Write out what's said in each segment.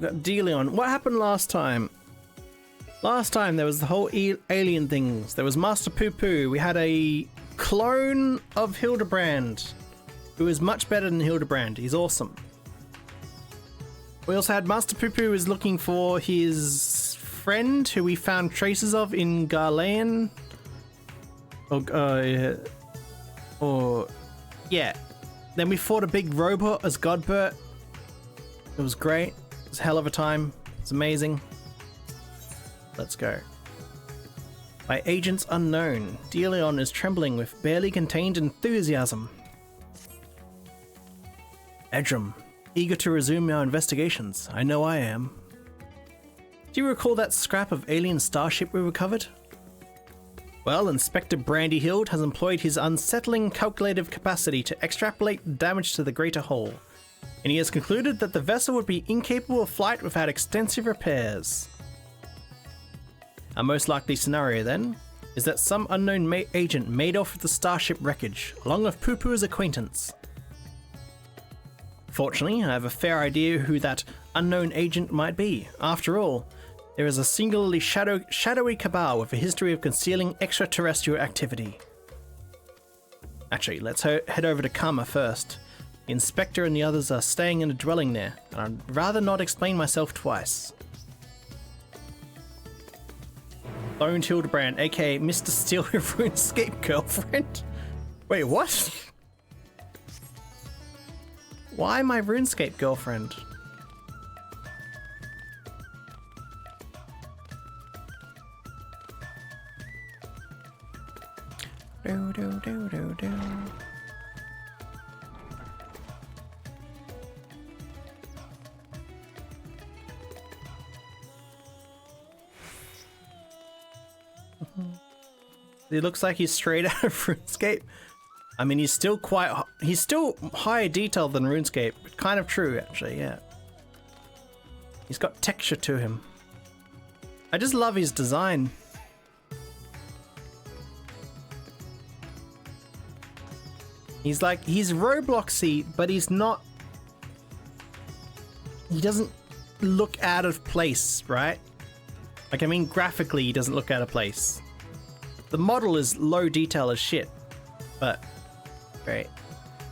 got Deleon. What happened last time? Last time there was the whole alien things. There was Master Poo Poo. We had a clone of Hildibrand, who is much better than Hildibrand. He's awesome. We also had Master Poo Poo is looking for his friend, who we found traces of in Garlean. Yeah. Then we fought a big robot as Godbert. It was great. It was a hell of a time. It's amazing. Let's go. By agents unknown, Deleon is trembling with barely contained enthusiasm. Edrem, eager to resume our investigations. I know I am. Do you recall that scrap of alien starship we recovered? Well, Inspector Brandy Hild has employed his unsettling calculative capacity to extrapolate damage to the greater whole, and he has concluded that the vessel would be incapable of flight without extensive repairs. Our most likely scenario, then, is that some unknown agent made off with the starship wreckage, along with Poo Poo's acquaintance. Fortunately, I have a fair idea who that unknown agent might be. After all, there is a singularly shadowy cabal with a history of concealing extraterrestrial activity. Actually, let's head over to Karma first. The Inspector and the others are staying in a dwelling there, and I'd rather not explain myself twice. Cloned Hildibrand, aka Mr. Steal Your RuneScape girlfriend? Wait, what? Why my RuneScape girlfriend? Do. It looks like he's straight out of RuneScape. I mean, he's still higher detail than RuneScape. Kind of true, actually, yeah. He's got texture to him. I just love his design. He's Robloxy, but he's not... He doesn't look out of place, right? Like, I mean, graphically, he doesn't look out of place. The model is low detail as shit, but great.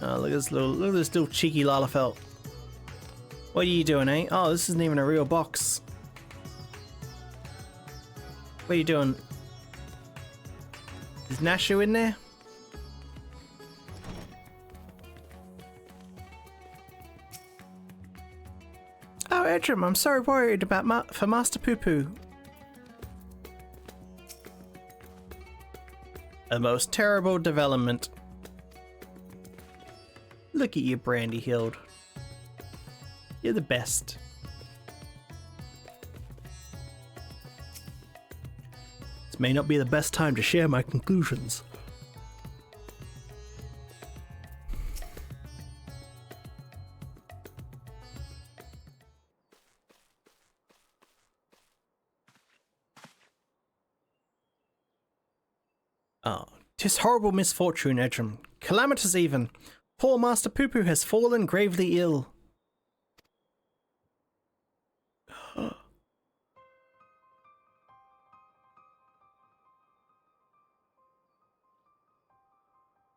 Oh, look at this little cheeky Lalafell. What are you doing, eh? Oh, this isn't even a real box. What are you doing? Is Nashu in there? Oh, Edrem, I'm so worried about for Master Poo Poo. A most terrible development. Look at you, Brandy Hild. You're the best. This may not be the best time to share my conclusions. Oh, 'tis horrible misfortune, Edrem. Calamitous even. Poor Master Poo Poo has fallen gravely ill.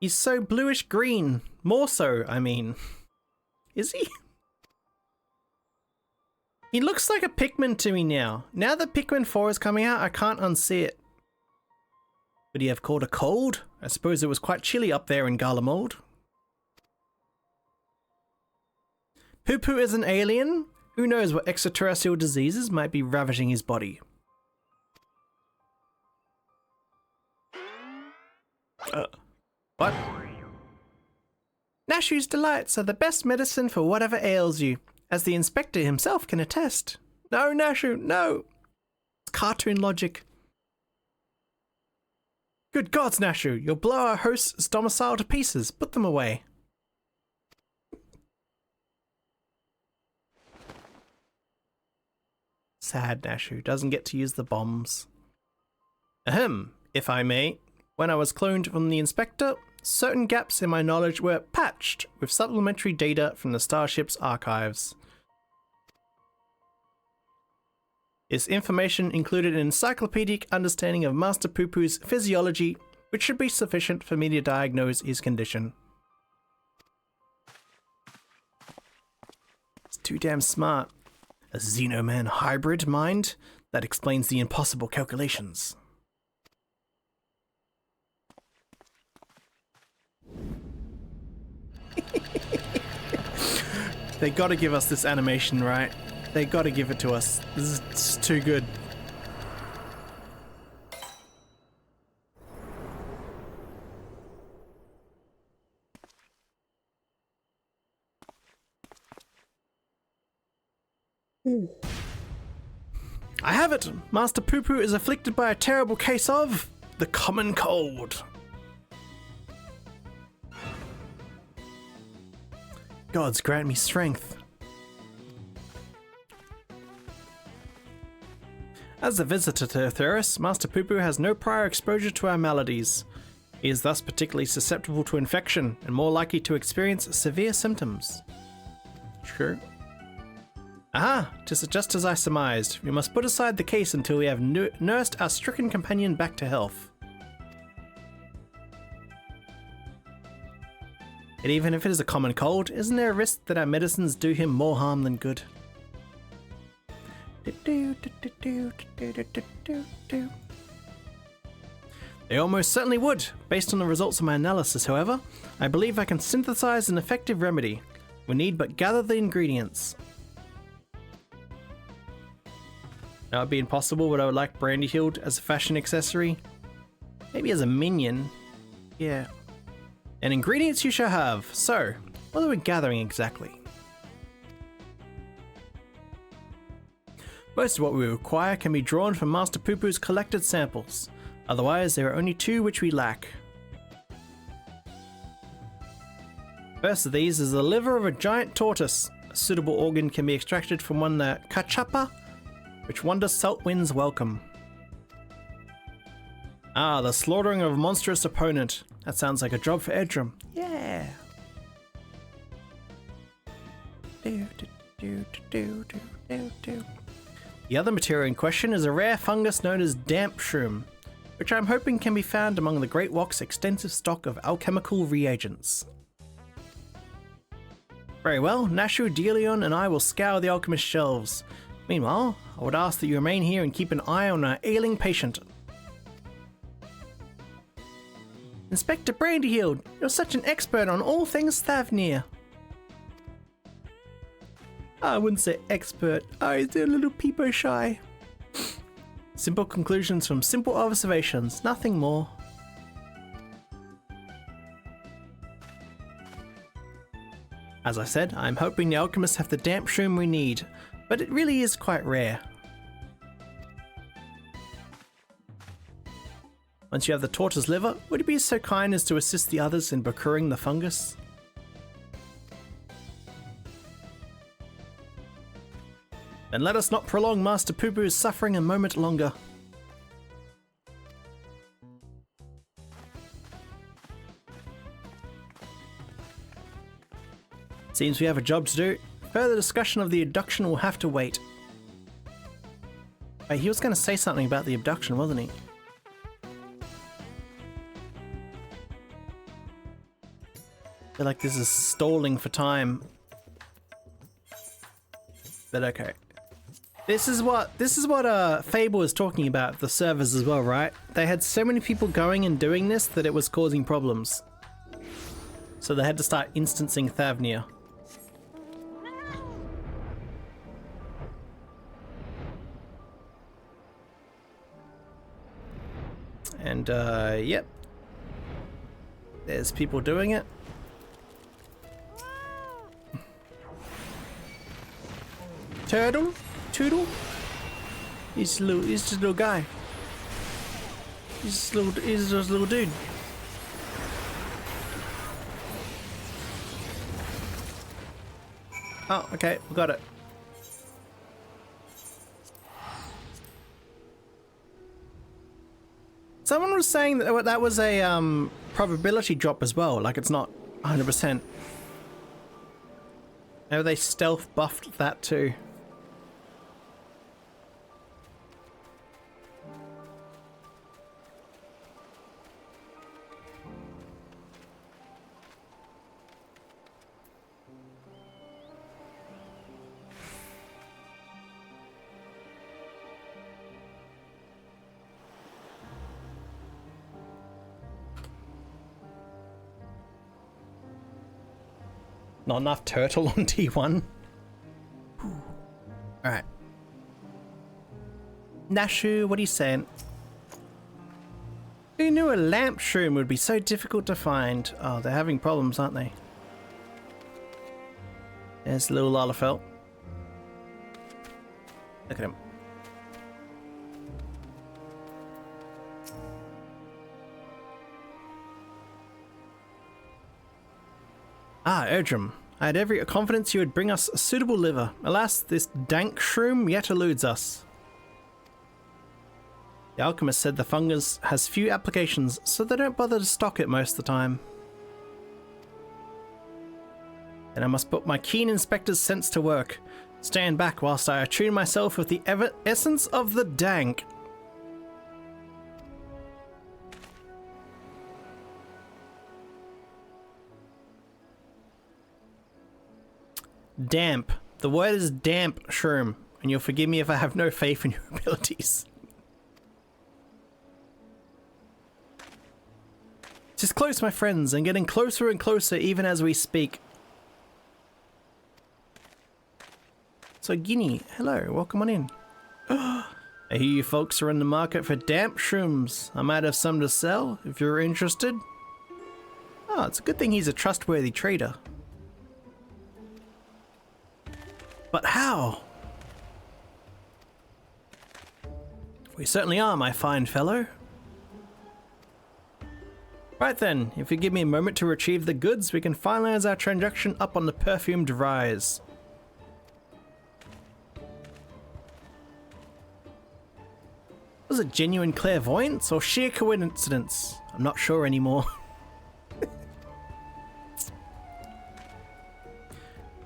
He's so bluish green. More so, I mean. Is he? He looks like a Pikmin to me now. Now that Pikmin 4 is coming out, I can't unsee it. Would he have caught a cold? I suppose it was quite chilly up there in Garlemald. Poo Poo is an alien? Who knows what extraterrestrial diseases might be ravaging his body? What? Nashu's delights are the best medicine for whatever ails you, as the inspector himself can attest. No, Nashu, no! It's cartoon logic. Good gods, Nashu, you'll blow our host's domicile to pieces. Put them away. Sad Nashu doesn't get to use the bombs. Ahem, if I may. When I was cloned from the Inspector, certain gaps in my knowledge were patched with supplementary data from the starship's archives. Is information included an encyclopedic understanding of Master Poo-Poo's physiology, which should be sufficient for me to diagnose his condition. It's too damn smart. A Xenoman hybrid mind? That explains the impossible calculations. They gotta give us this animation, right? They gotta give it to us. This is too good. I have it! Master Poo-Poo is afflicted by a terrible case of the common cold. Gods grant me strength. As a visitor to Etheris, Master Poo-Poo has no prior exposure to our maladies. He is thus particularly susceptible to infection and more likely to experience severe symptoms. True. Aha! 'Tis just as I surmised. We must put aside the case until we have nursed our stricken companion back to health. And even if it is a common cold, isn't there a risk that our medicines do him more harm than good? They almost certainly would. Based on the results of my analysis, however, I believe I can synthesize an effective remedy. We need but gather the ingredients. That would be impossible, but I would like Brandy Hild as a fashion accessory. Maybe as a minion. Yeah. And ingredients you shall have. So, what are we gathering exactly? Most of what we require can be drawn from Master Poo-Poo's collected samples. Otherwise, there are only two which we lack. First of these is the liver of a giant tortoise. A suitable organ can be extracted from one cachapa, which wonders salt winds welcome. Ah, the slaughtering of a monstrous opponent. That sounds like a job for Edrem. Yeah. The other material in question is a rare fungus known as damp shroom, which I'm hoping can be found among the Great Walk's extensive stock of alchemical reagents. Very well, Nashu, Delion, and I will scour the alchemist's shelves. Meanwhile, I would ask that you remain here and keep an eye on our ailing patient. Inspector Brandyhild, you're such an expert on all things Thavnir. I wouldn't say expert. They're a little peepo shy. Simple conclusions from simple observations, nothing more. As I said, I'm hoping the alchemists have the damp shroom we need, but it really is quite rare. Once you have the tortoise liver, would you be so kind as to assist the others in procuring the fungus? Then let us not prolong Master Poo-Poo's suffering a moment longer. Seems we have a job to do. Further discussion of the abduction will have to wait. Wait, he was going to say something about the abduction, wasn't he? I feel like this is stalling for time. But okay. This is what Fable was talking about, the servers as well, right? They had so many people going and doing this that it was causing problems. So they had to start instancing Thavnir. And yep. There's people doing it. Turtle? Toodle? He's just a little guy. He's just a little dude. Oh, okay, we got it. Someone was saying that that was a probability drop as well, like it's not 100%. Maybe they stealth buffed that too. Not enough turtle on T1. Alright. Nashu, what are you saying? Who knew a lamp shroom would be so difficult to find? Oh, they're having problems, aren't they? There's little Lalafell. Look at him. Ah, Edrem. I had every confidence you would bring us a suitable liver. Alas, this dank shroom yet eludes us. The alchemist said the fungus has few applications, so they don't bother to stock it most of the time. Then I must put my keen inspector's sense to work. Stand back whilst I attune myself with the essence of the dank. Damp. The word is damp, shroom, and you'll forgive me if I have no faith in your abilities. It is close, my friends, and getting closer and closer even as we speak. So Guinea, hello, welcome on in. I hear you folks are in the market for damp shrooms. I might have some to sell if you're interested. Oh, it's a good thing he's a trustworthy trader. But how? We certainly are, my fine fellow. Right then, if you give me a moment to retrieve the goods, we can finalize our transaction up on the perfumed rise. Was it genuine clairvoyance or sheer coincidence? I'm not sure anymore.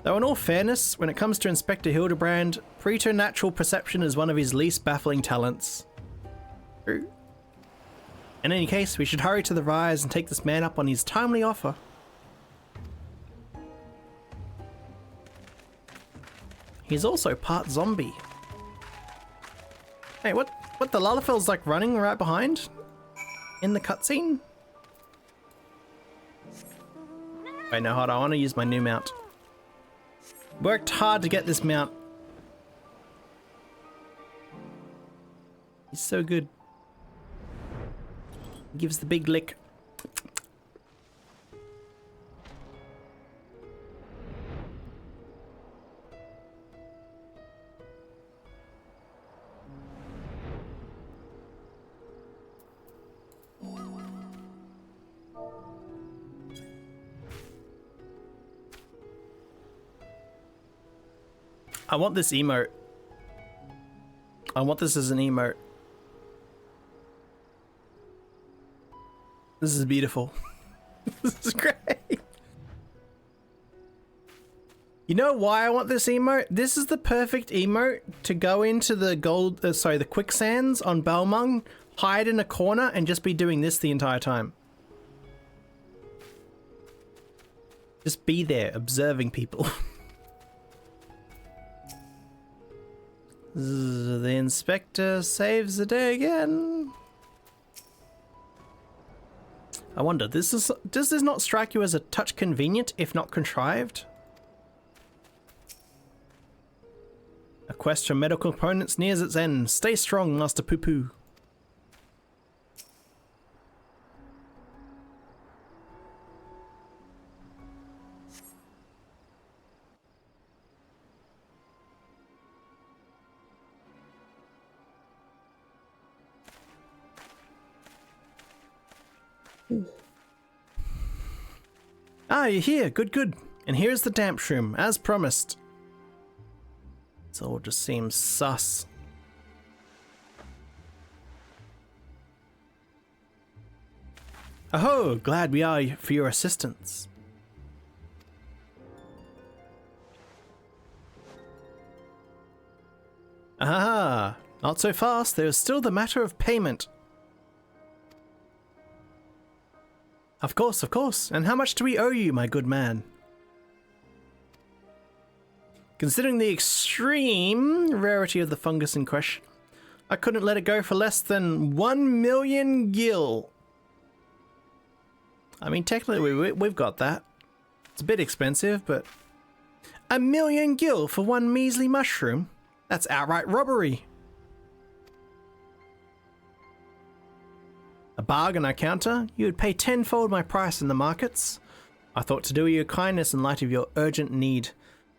Though in all fairness, when it comes to Inspector Hildibrand, preternatural perception is one of his least baffling talents. True. In any case, we should hurry to the rise and take this man up on his timely offer. He's also part zombie. Hey, what the Lalafell's like running right behind? In the cutscene? Wait, no, hold on, I want to use my new mount. Worked hard to get this mount. He's so good. Gives the big lick. I want this emote. I want this as an emote. This is beautiful. This is great. You know why I want this emote? This is the perfect emote to go into the the quicksands on Balmung, hide in a corner and just be doing this the entire time. Just be there, observing people. The inspector saves the day again. I wonder, does this not strike you as a touch convenient, if not contrived? A quest for medical components nears its end. Stay strong, Master Poo Poo. Ah, you're here. Good, good. And here's the damp shroom, as promised. This all just seems sus. Aho, glad we are for your assistance. Ah, not so fast. There is still the matter of payment. Of course, of course. And how much do we owe you, my good man? Considering the extreme rarity of the fungus in question, I couldn't let it go for less than 1 million gil. I mean, technically we've got that. It's a bit expensive, but 1,000,000 gil for one measly mushroom? That's outright robbery. A bargain, I counter. You would pay tenfold my price in the markets. I thought to do you a kindness in light of your urgent need,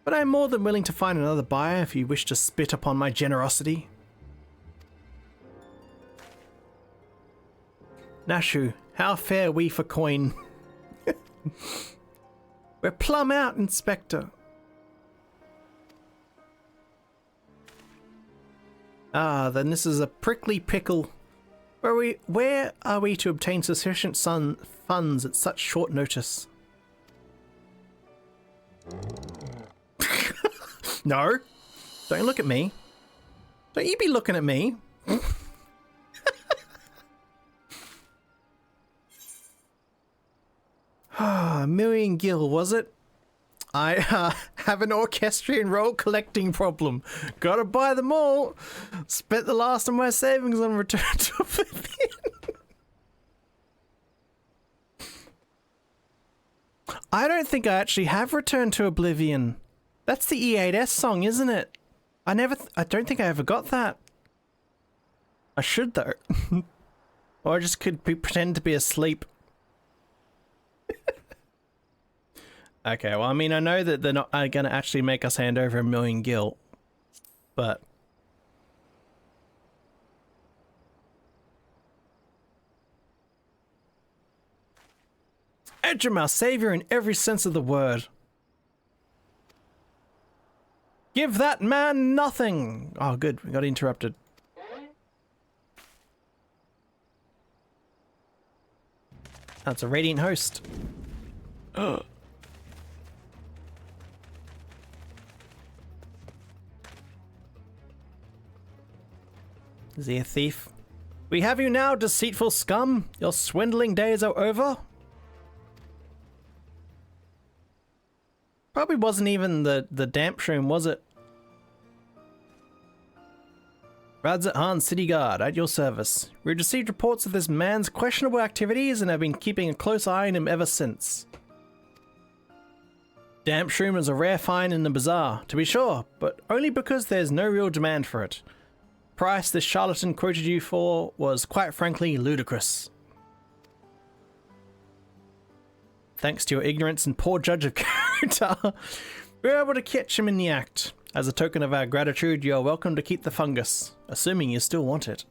but I am more than willing to find another buyer if you wish to spit upon my generosity. Nashu, how fare we for coin? We're plumb out, Inspector. Ah, then this is a prickly pickle. Where are we to obtain sufficient funds at such short notice? No, don't look at me. Don't you be looking at me. Ah, 1,000,000 gil, was it? I have an orchestrion roll collecting problem. Gotta buy them all. Spent the last of my savings on Return to Oblivion. I don't think I actually have Return to Oblivion. That's the E8S song, isn't it? I don't think I ever got that. I should though. Or I just could pretend to be asleep. Okay, well, I mean, I know that they're not going to actually make us hand over 1,000,000 gil, but... Edrem, our savior in every sense of the word. Give that man nothing! Oh, good, we got interrupted. That's a radiant host. Ugh. Is he a thief? We have you now, deceitful scum. Your swindling days are over. Probably wasn't even the damp shroom, was it? Radzat Han, City Guard, at your service. We received reports of this man's questionable activities and have been keeping a close eye on him ever since. Damp shroom is a rare find in the bazaar, to be sure, but only because there's no real demand for it. Price this charlatan quoted you for was quite frankly ludicrous. Thanks to your ignorance and poor judge of character, we were able to catch him in the act. As a token of our gratitude, you are welcome to keep the fungus, assuming you still want it.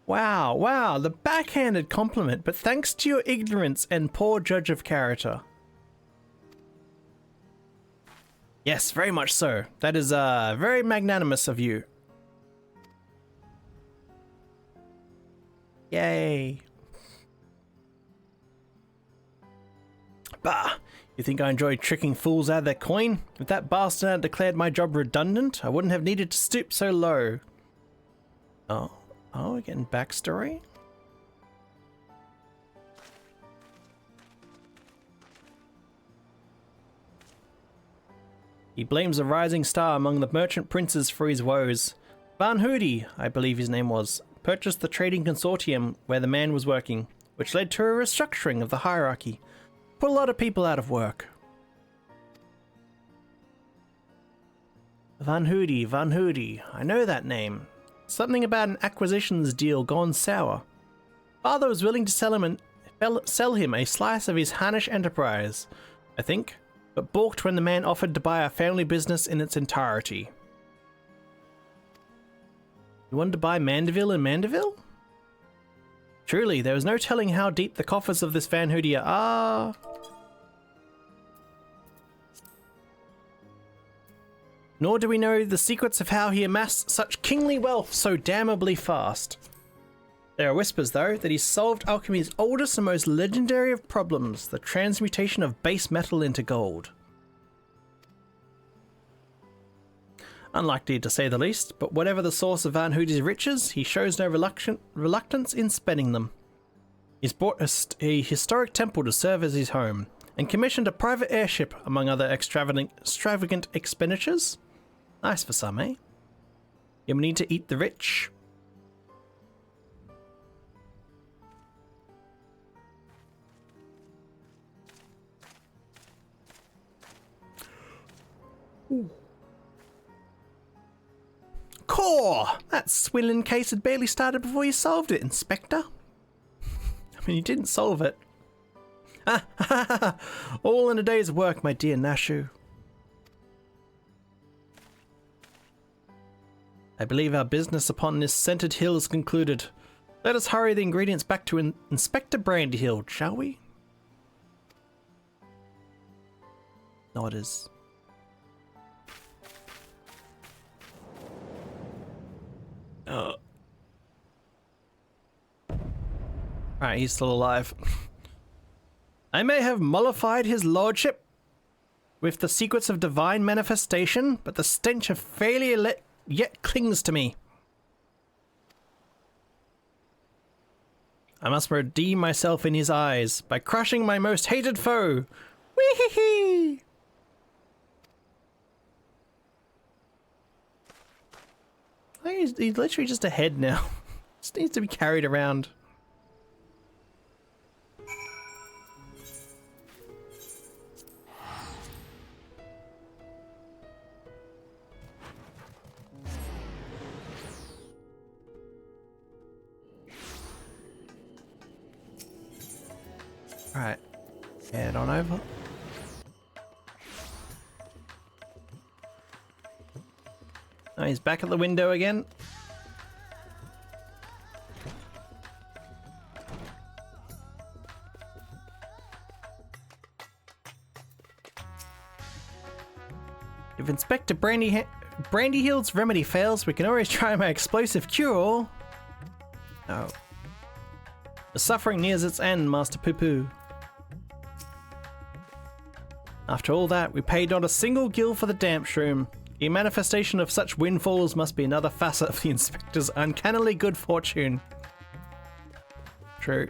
Wow, the backhanded compliment, but thanks to your ignorance and poor judge of character. Yes, very much so. That is very magnanimous of you. Yay. Bah! You think I enjoy tricking fools out of their coin? If that bastard had declared my job redundant, I wouldn't have needed to stoop so low. Oh, we're getting backstory? He blames a rising star among the merchant princes for his woes. Van Hoody, I believe his name was, purchased the trading consortium where the man was working, which led to a restructuring of the hierarchy. Put a lot of people out of work. Van Hoody, I know that name. Something about an acquisitions deal gone sour. Father was willing to sell him a slice of his Hanish enterprise, I think, but balked when the man offered to buy our family business in its entirety. You wanted to buy Mandeville and Mandeville? Truly, there was no telling how deep the coffers of this Van Hoody are. Nor do we know the secrets of how he amassed such kingly wealth so damnably fast. There are whispers, though, that he solved alchemy's oldest and most legendary of problems, the transmutation of base metal into gold. Unlikely to say the least, but whatever the source of Van Hoody's riches, he shows no reluctance in spending them. He's bought a historic temple to serve as his home, and commissioned a private airship, among other extravagant expenditures. Nice for some, eh? You need to eat the rich. Core! That swindling case had barely started before you solved it, Inspector. I mean, you didn't solve it. All in a day's work, my dear Nashu. I believe our business upon this scented hill is concluded. Let us hurry the ingredients back to Inspector Brandyhill, shall we? Nodders. Alright, he's still alive. I may have mollified his lordship with the secrets of divine manifestation, but the stench of failure yet clings to me. I must redeem myself in his eyes by crushing my most hated foe. Wee-hee-hee! He's literally just a head now. Just needs to be carried around. Alright, head on over. Oh, he's back at the window again. If Inspector Brandyhill's remedy fails, we can always try my explosive cure. Oh. The suffering nears its end, Master Poo-Poo. After all that, we paid not a single gil for the damp shroom. A manifestation of such windfalls must be another facet of the Inspector's uncannily good fortune. True.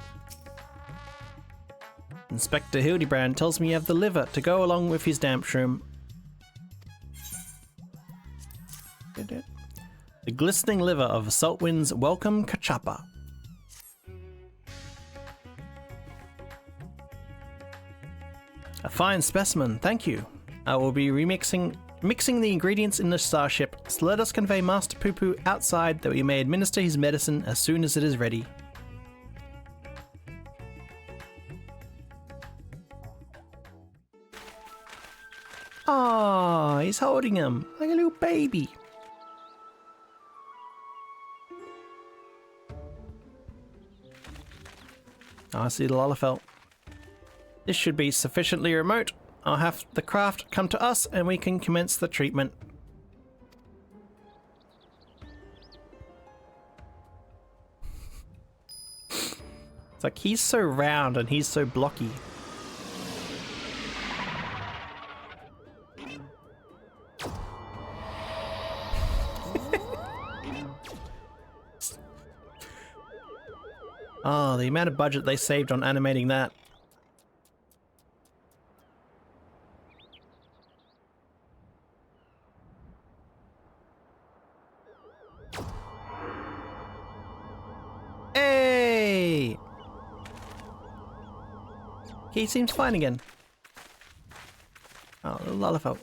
Inspector Hildibrand tells me you have the liver to go along with his damp shroom. The glistening liver of Saltwind's welcome cachapa. A fine specimen, thank you. I will be mixing the ingredients in the starship, so let us convey Master Poo-Poo outside that we may administer his medicine as soon as it is ready. Ah, he's holding him like a little baby. I see the Lalafell. This should be sufficiently remote. I'll have the craft come to us and we can commence the treatment. It's like he's so round and he's so blocky. Oh, the amount of budget they saved on animating that. Hey! He seems fine again. Oh, the Lalafell.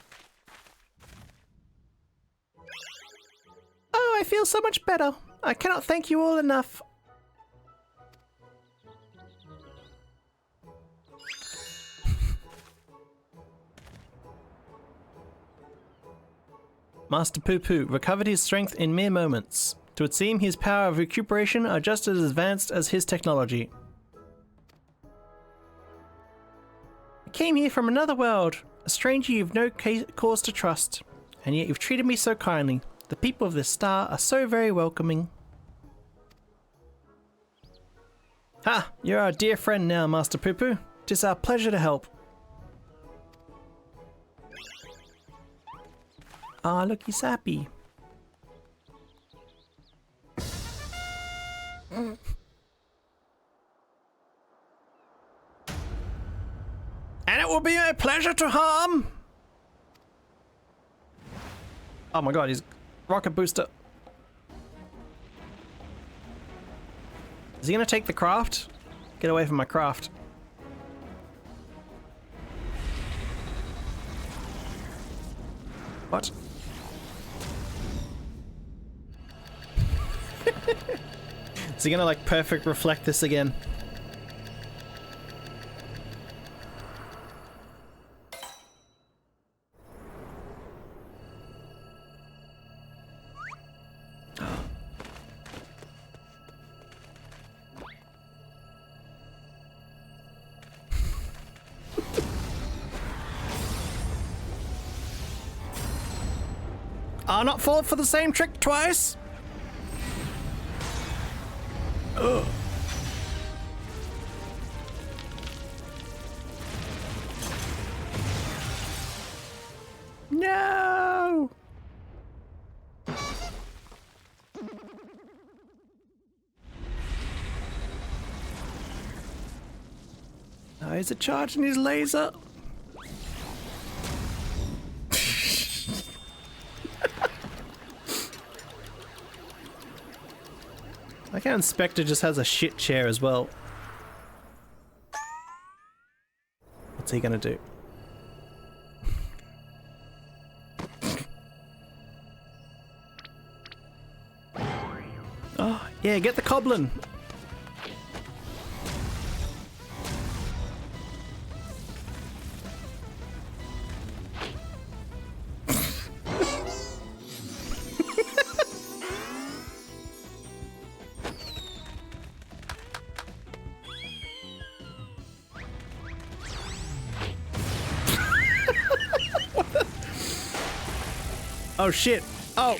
Oh, I feel so much better. I cannot thank you all enough. Master Poo-Poo recovered his strength in mere moments. It would seem his power of recuperation are just as advanced as his technology. I came here from another world, a stranger you've no cause to trust, and yet you've treated me so kindly. The people of this star are so very welcoming. Ha! You're our dear friend now, Master Poo-Poo. 'Tis our pleasure to help. Ah, look, he's happy. And it will be a pleasure to harm. Oh my god, he's rocket booster. Is he gonna take the craft? Get away from my craft. What? Is he gonna like perfect reflect this again? I'll not fall for the same trick twice. Ugh. No. Oh, is it charging his laser? Like how Inspector just has a shit chair as well. What's he gonna do? Oh, yeah, get the Coblin! Oh shit! Oh!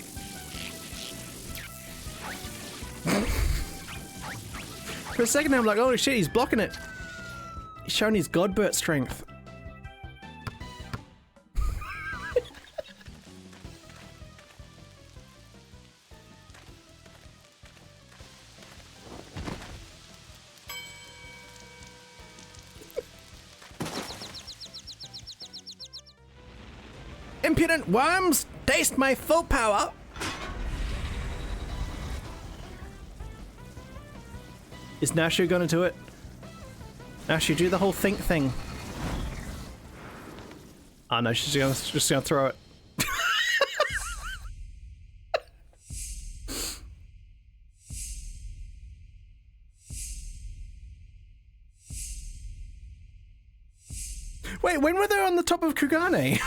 For a second I'm like, holy shit, he's blocking it! He's showing his Godbert strength. Impudent worms! Taste my full power! Is Nashu gonna do it? Nashu, do the whole think thing. Oh no, she's just gonna throw it. Wait, when were they on the top of Kugane?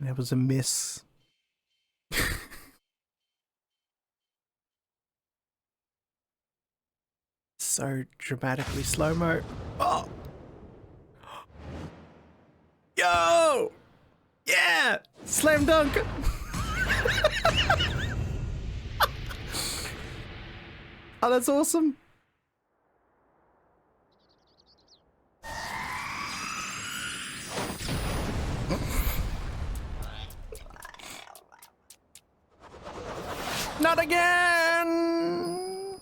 There was a miss. So dramatically slow-mo. Oh! Yo! Yeah! Slam dunk! Oh, that's awesome. Not again!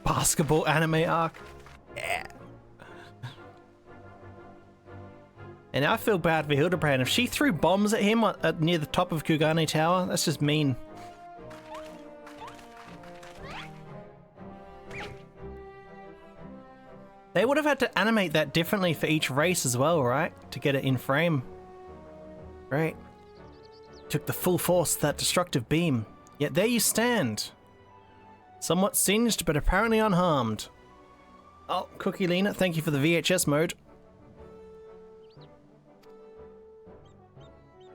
Basketball anime arc. Yeah. And I feel bad for Hildibrand. If she threw bombs at him near the top of Kugane Tower, that's just mean. They would have had to animate that differently for each race as well, right? To get it in frame. Right. Took the full force of that destructive beam. Yet there you stand. Somewhat singed, but apparently unharmed. Oh, Cookie Lena, thank you for the VHS mode.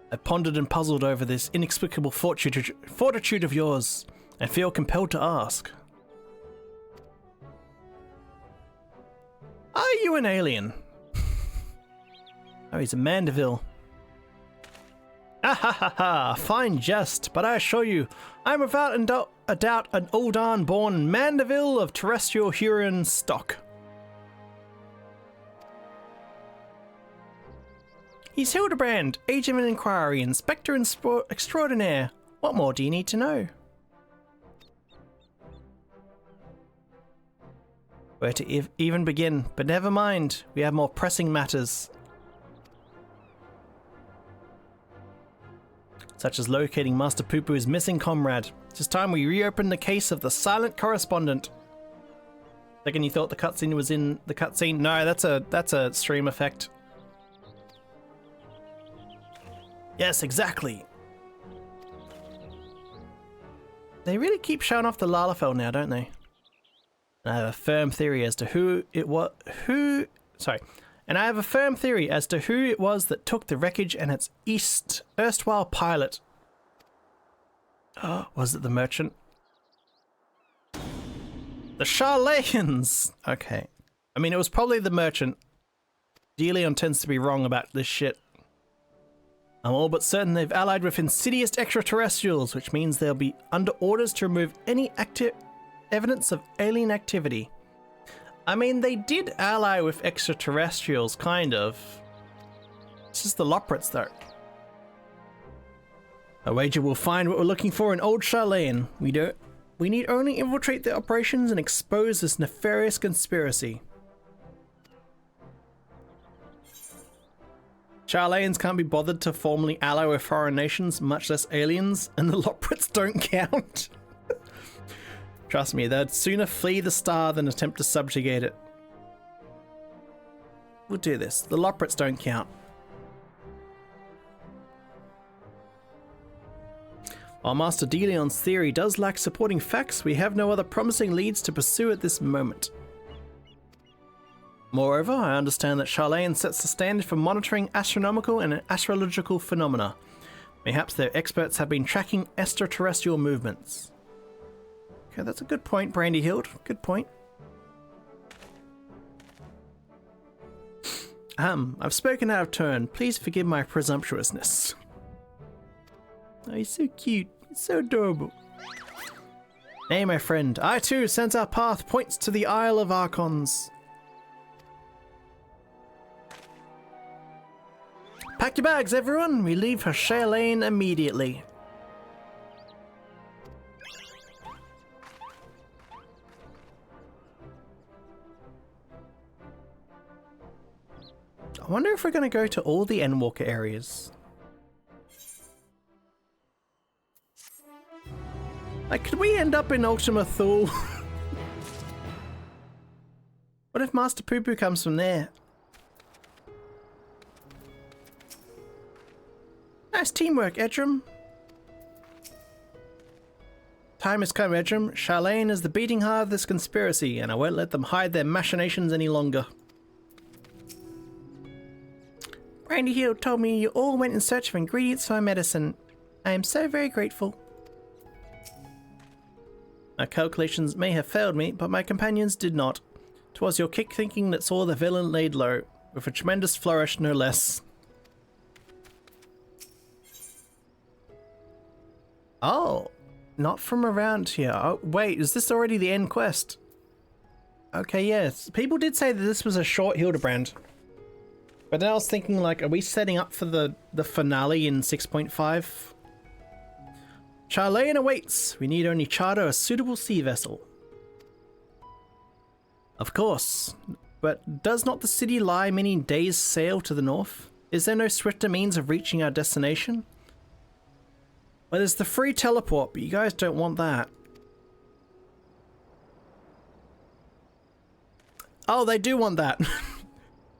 I pondered and puzzled over this inexplicable fortitude of yours, and feel compelled to ask. Are you an alien? Oh, he's a Mandeville. Aha! Ha ha ha, fine jest, but I assure you, I am without a doubt an Uldan-born Mandeville of terrestrial Huron stock. He's Hildibrand, Agent of Inquiry, Inspector Extraordinaire. What more do you need to know? Where to even begin, but never mind, we have more pressing matters. Such as locating Master Poo-Poo's missing comrade. It's time we reopen the case of the silent correspondent. Second, you thought the cutscene was in the cutscene? No, that's a stream effect. Yes, exactly. They really keep showing off the Lalafell now, don't they? And I have a firm theory as to who it was that took the wreckage and its erstwhile pilot. Oh, was it the merchant? The Charlayans! Okay. I mean, it was probably the merchant. Deleon tends to be wrong about this shit. I'm all but certain they've allied with insidious extraterrestrials, which means they'll be under orders to remove any evidence of alien activity. I mean, they did ally with extraterrestrials, kind of. It's just the Loprits, though. I wager we'll find what we're looking for in Old Charlayan. We need only infiltrate the operations and expose this nefarious conspiracy. Charlayans can't be bothered to formally ally with foreign nations, much less aliens, and the Loprits don't count. Trust me, they'd sooner flee the star than attempt to subjugate it. We'll do this. The Loprits don't count. While Master Deleon's theory does lack supporting facts, we have no other promising leads to pursue at this moment. Moreover, I understand that Charlayan sets the standard for monitoring astronomical and astrological phenomena. Mayhaps their experts have been tracking extraterrestrial movements. Okay, that's a good point, Brandy Hild. Good point. I've spoken out of turn. Please forgive my presumptuousness. Oh, he's so cute. He's so adorable. Hey, my friend. I too sense our path points to the Isle of Archons. Pack your bags, everyone. We leave for Charlayan immediately. I wonder if we're going to go to all the Endwalker areas. Like, could we end up in Ultima Thule? What if Master Poo-Poo comes from there? Nice teamwork, Edrem. Time has come, Edrem. Charlayan is the beating heart of this conspiracy, and I won't let them hide their machinations any longer. Brandy Hill told me you all went in search of ingredients for my medicine. I am so very grateful. My calculations may have failed me, but my companions did not. 'Twas your quick thinking that saw the villain laid low, with a tremendous flourish, no less. Oh, not from around here. Oh, wait, is this already the end quest? Okay, yes. People did say that this was a short Hildibrand. But then I was thinking, like, are we setting up for the finale in 6.5? Charlayan awaits. We need only charter a suitable sea vessel. Of course. But does not the city lie many days' sail to the north? Is there no swifter means of reaching our destination? Well, there's the free teleport, but you guys don't want that. Oh, they do want that.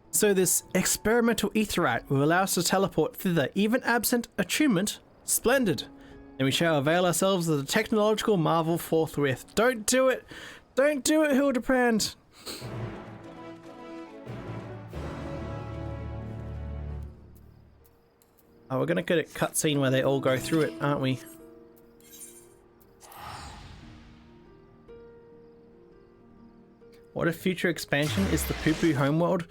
So this experimental aetherite will allow us to teleport thither, even absent attunement. Splendid. And we shall avail ourselves of the technological marvel forthwith. Don't do it! Don't do it, Hildibrand! Oh, we're gonna get a cutscene where they all go through it, aren't we? What if future expansion is the Poo-Poo homeworld?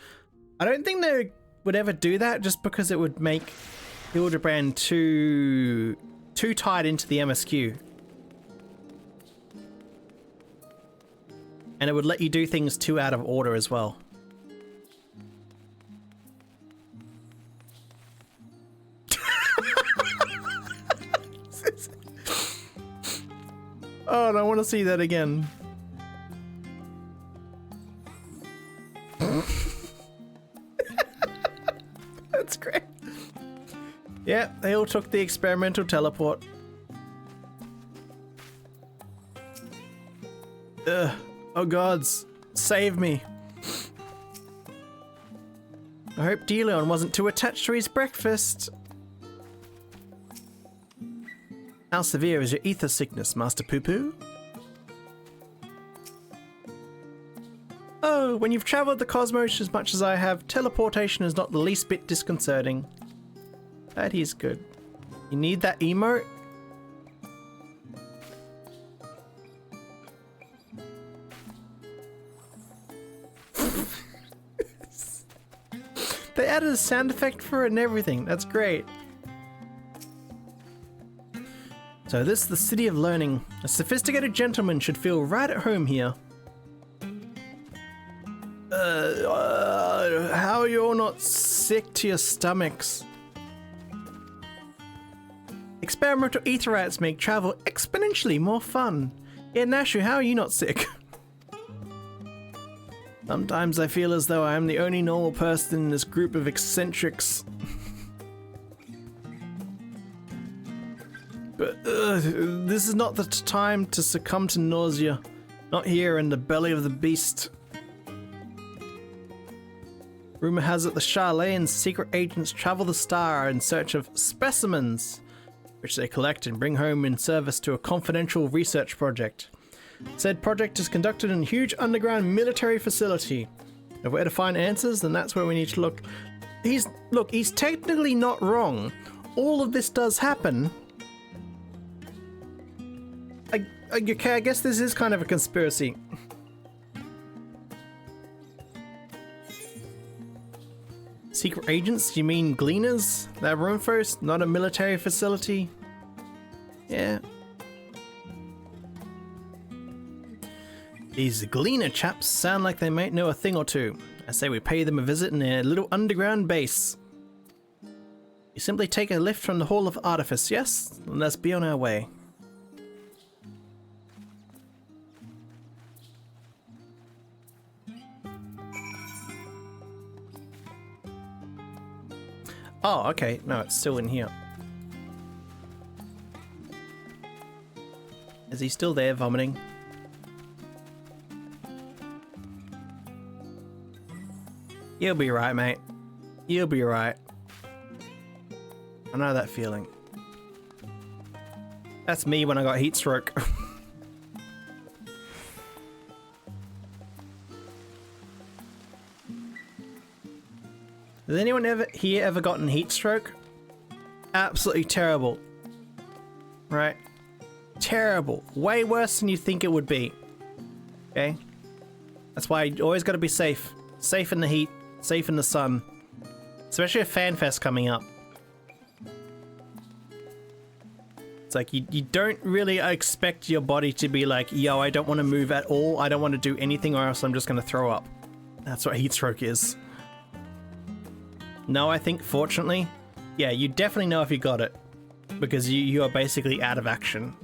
I don't think they would ever do that just because it would make Hildibrand too tied into the MSQ. And it would let you do things too out of order as well. Oh, and I want to see that again. That's great. Yeah, they all took the experimental teleport. Ugh. Oh gods, save me. I hope DeLeon wasn't too attached to his breakfast. How severe is your ether sickness, Master Poo Poo? Oh, when you've travelled the cosmos as much as I have, teleportation is not the least bit disconcerting. That is good. You need that emote? They added a sound effect for it and everything. That's great. So this is the City of Learning. A sophisticated gentleman should feel right at home here. How are you all not sick to your stomachs? Experimental aetherites make travel exponentially more fun. Yeah, Nashu, how are you not sick? Sometimes I feel as though I am the only normal person in this group of eccentrics. But this is not the time to succumb to nausea. Not here in the belly of the beast. Rumor has it the Charlatans secret agents travel the star in search of specimens, which they collect and bring home in service to a confidential research project. Said project is conducted in a huge underground military facility. If we're to find answers, then that's where we need to look. He's technically not wrong. All of this does happen. Okay, I guess this is kind of a conspiracy. Secret agents? You mean gleaners? That Roomfos, not a military facility? Yeah. These gleaner chaps sound like they might know a thing or two. I say we pay them a visit in their little underground base. You simply take a lift from the Hall of Artifice, yes? And let's be on our way. Oh, okay. No, it's still in here. Is he still there vomiting? You'll be right, mate. You'll be right. I know that feeling. That's me when I got heat stroke. Has anyone ever gotten heat stroke? Absolutely terrible. Right? Terrible. Way worse than you think it would be. Okay? That's why you always gotta be safe. Safe in the heat. Safe in the sun. Especially a FanFest coming up. It's like you don't really expect your body to be like, yo, I don't want to move at all. I don't want to do anything or else I'm just going to throw up. That's what heat stroke is. No, I think fortunately, yeah, you definitely know if you got it. Because you are basically out of action.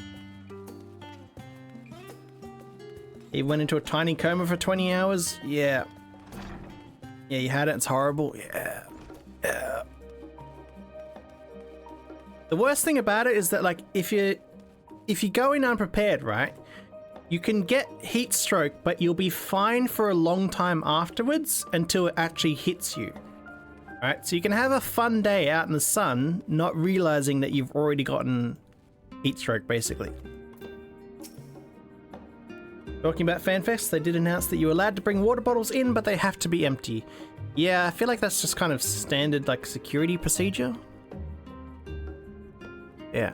He went into a tiny coma for 20 hours? Yeah. Yeah, you had it, it's horrible. Yeah. Yeah. The worst thing about it is that, like, if you go in unprepared, right, you can get heat stroke, but you'll be fine for a long time afterwards until it actually hits you. Right? So you can have a fun day out in the sun, not realizing that you've already gotten heat stroke, basically. Talking about FanFest, they did announce that you're allowed to bring water bottles in, but they have to be empty. Yeah, I feel like that's just kind of standard, like, security procedure. Yeah.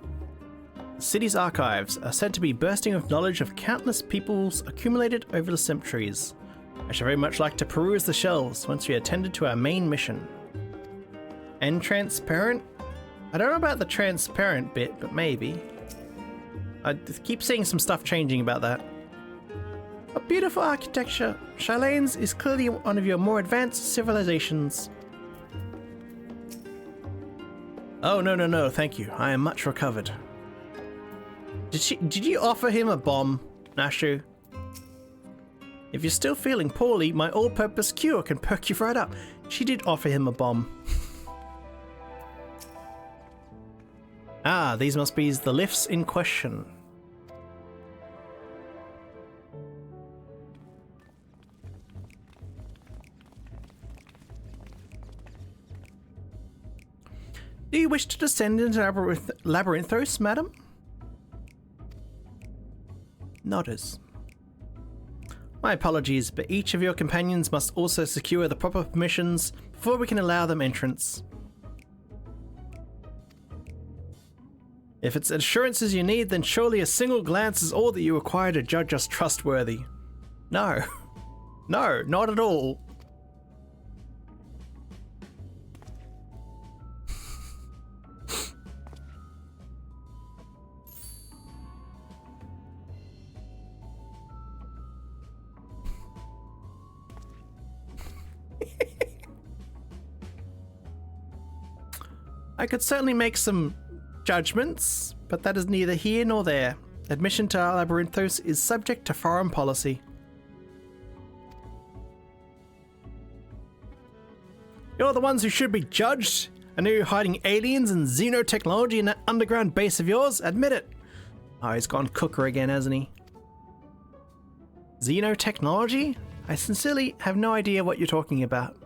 The city's archives are said to be bursting with knowledge of countless peoples accumulated over the centuries. I should very much like to peruse the shelves once we attended to our main mission. And transparent? I don't know about the transparent bit, but maybe. I keep seeing some stuff changing about that. A beautiful architecture. Shylane's is clearly one of your more advanced civilizations. Oh, no, thank you. I am much recovered. Did you offer him a bomb, Nashu? If you're still feeling poorly, my all-purpose cure can perk you right up. She did offer him a bomb. Ah, these must be the lifts in question. Do you wish to descend into Labyrinthos, madam? Nodders. My apologies, but each of your companions must also secure the proper permissions before we can allow them entrance. If it's assurances you need, then surely a single glance is all that you require to judge us trustworthy. No. No, not at all. I could certainly make some judgments, but that is neither here nor there. Admission to Labyrinthos is subject to foreign policy. You're the ones who should be judged. I know you're hiding aliens and xenotechnology in that underground base of yours. Admit it. Oh, he's gone cooker again, hasn't he? Xenotechnology? I sincerely have no idea what you're talking about.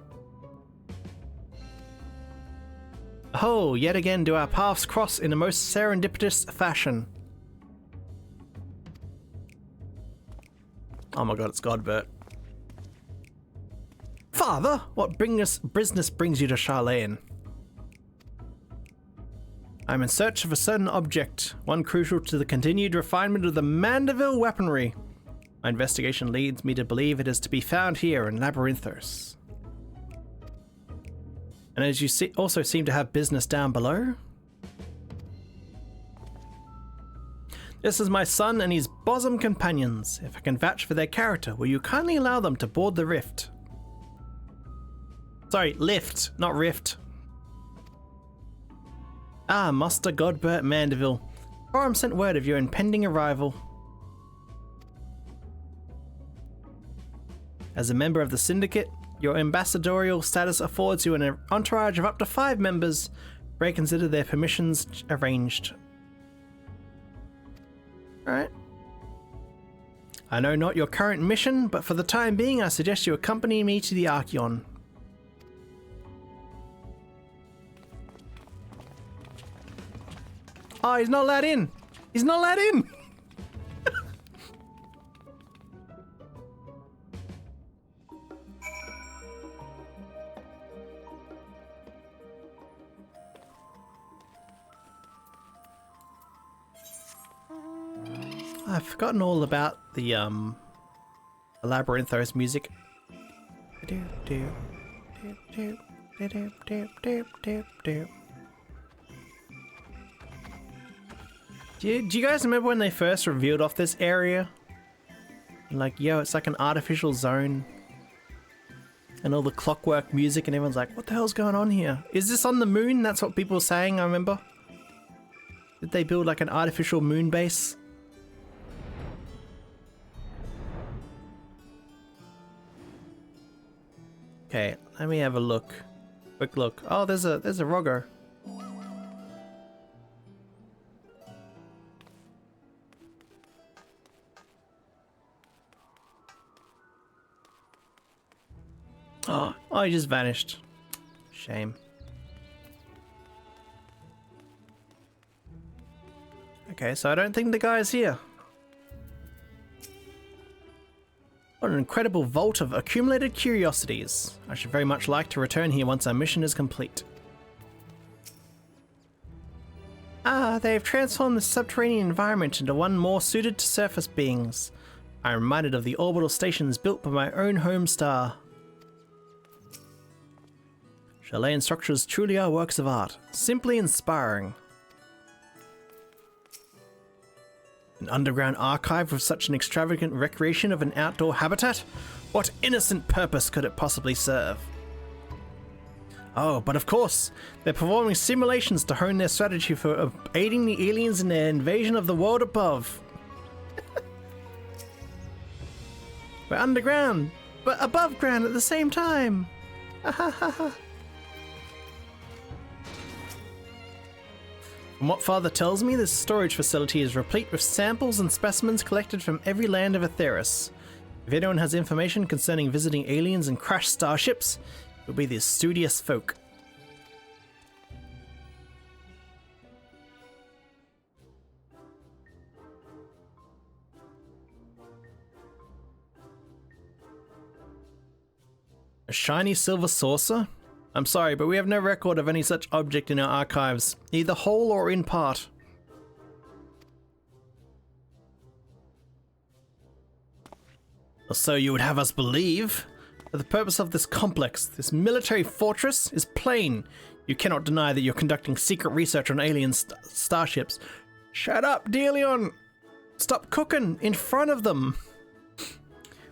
Oh, yet again do our paths cross in a most serendipitous fashion. Oh my god, it's Godbert. Father, what business brings you to Shylaine? I'm in search of a certain object, one crucial to the continued refinement of the Mandeville weaponry. My investigation leads me to believe it is to be found here in Labyrinthos. And as you see, also seem to have business down below. This is my son and his bosom companions. If I can vouch for their character, will you kindly allow them to board the rift? Sorry, lift, not rift. Ah, Master Godbert Mandeville. Forum sent word of your impending arrival. As a member of the Syndicate, your ambassadorial status affords you an entourage of up to 5 members. Pray consider their permissions arranged. Alright. I know not your current mission, but for the time being I suggest you accompany me to the Archeon. Oh, he's not allowed in! He's not allowed in! I've forgotten all about the Labyrinthos music. Do you guys remember when they first revealed off this area? Like, yo, it's like an artificial zone. And all the clockwork music and everyone's like, what the hell's going on here? Is this on the moon? That's what people were saying, I remember. Did they build like an artificial moon base? Okay, let me have a look. Quick look. Oh, there's a Rogger. Oh, he just vanished. Shame. Okay, so I don't think the guy's here. What an incredible vault of accumulated curiosities. I should very much like to return here once our mission is complete. Ah, they have transformed the subterranean environment into one more suited to surface beings. I am reminded of the orbital stations built by my own home star. Chilean structures truly are works of art. Simply inspiring. An underground archive with such an extravagant recreation of an outdoor habitat? What innocent purpose could it possibly serve? Oh, but of course, they're performing simulations to hone their strategy for aiding the aliens in their invasion of the world above. We're underground, but above ground at the same time. From what Father tells me, this storage facility is replete with samples and specimens collected from every land of Aetheris. If anyone has information concerning visiting aliens and crashed starships, it will be the studious folk. A shiny silver saucer? I'm sorry, but we have no record of any such object in our archives, either whole or in part. Or so you would have us believe. But the purpose of this complex, this military fortress, is plain. You cannot deny that you're conducting secret research on alien starships. Shut up, Delion! Stop cooking in front of them!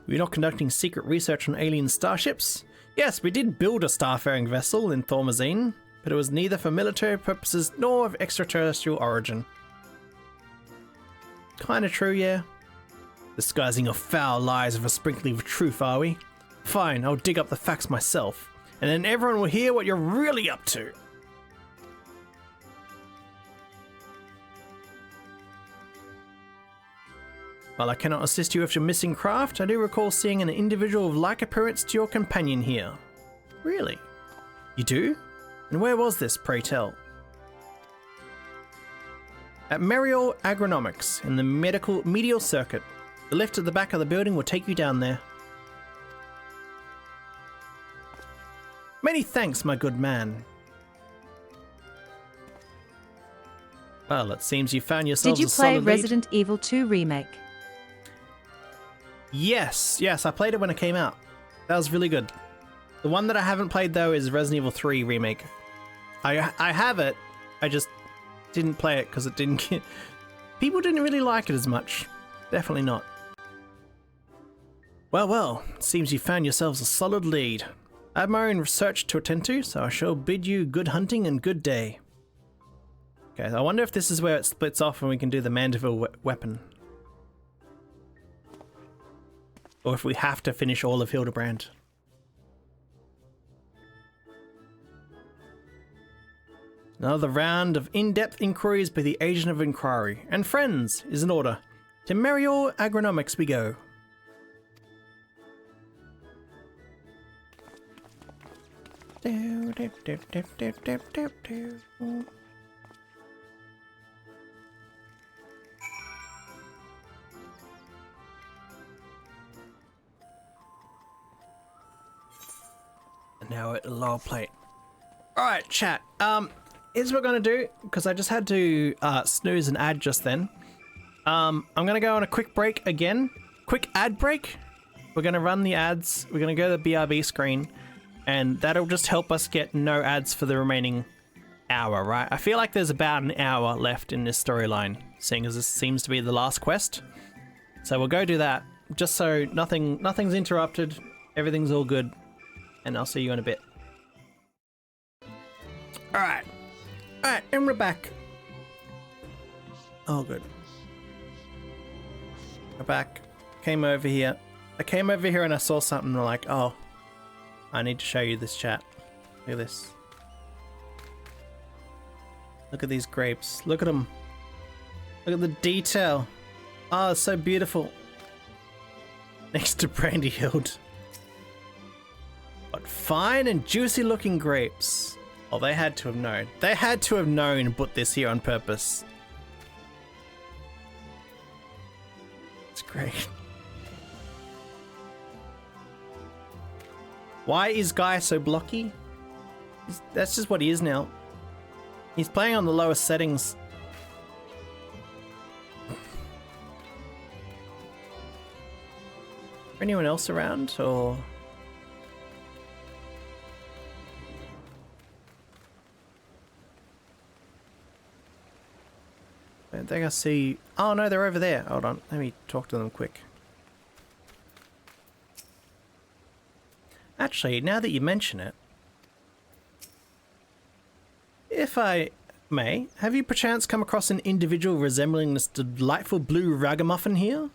We're not conducting secret research on alien starships. Yes, we did build a starfaring vessel in Thormazine, but it was neither for military purposes nor of extraterrestrial origin. Kinda true, yeah. Disguising your foul lies with a sprinkling of truth, are we? Fine, I'll dig up the facts myself, and then everyone will hear what you're really up to. While I cannot assist you with your missing craft, I do recall seeing an individual of like appearance to your companion here. Really? You do? And where was this, pray tell? At Merial Agronomics, in the medial circuit. The lift at the back of the building will take you down there. Many thanks, my good man. Well, it seems you found yourselves a solid lead. Did you play Resident Evil 2 Remake? Yes, I played it when it came out. That was really good. The one that I haven't played though is Resident Evil 3 Remake. I have it, I just didn't play it because it didn't get... People didn't really like it as much. Definitely not. Well, it seems you found yourselves a solid lead. I have my own research to attend to, so I shall bid you good hunting and good day. Okay, I wonder if this is where it splits off and we can do the Mandeville weapon. Or if we have to finish all of Hildibrand. Another round of in-depth inquiries by the agent of inquiry. And friends is in order. To Merial Agronomics we go. Now at a lower plate. Alright, chat. Here's what we're gonna do, because I just had to snooze an ad just then. I'm gonna go on a quick break again. Quick ad break. We're gonna run the ads. We're gonna go to the BRB screen, and that'll just help us get no ads for the remaining hour, right? I feel like there's about an hour left in this storyline, seeing as this seems to be the last quest. So we'll go do that, just so nothing's interrupted, everything's all good. And I'll see you in a bit. Alright, and we're back. Oh, good. We're back. Came over here. I came over here and I saw something and I'm like, oh, I need to show you this, chat. Look at this. Look at these grapes. Look at them. Look at the detail. Oh, it's so beautiful. Next to Brandy Hild. What fine and juicy looking grapes. Oh, they had to have known. They had to have known and put this here on purpose. It's great. Why is Guy so blocky? That's just what he is now. He's playing on the lowest settings. Anyone else around, or... I think I see... Oh no, they're over there. Hold on, let me talk to them quick. Actually, now that you mention it, if I may, have you perchance come across an individual resembling this delightful blue ragamuffin here?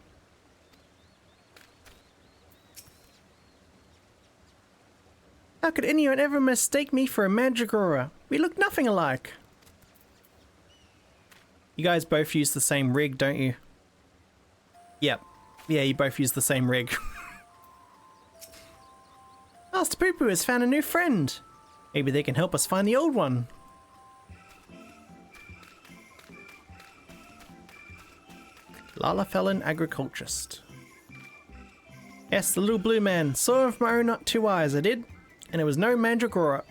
How could anyone ever mistake me for a mandragora? We look nothing alike. You guys both use the same rig, don't you? Yep. Yeah, you both use the same rig. Master Poo Poo has found a new friend. Maybe they can help us find the old one. Lalafellan agriculturist. Yes, the little blue man. Saw him with my own 2 eyes, I did. And it was no mandragora.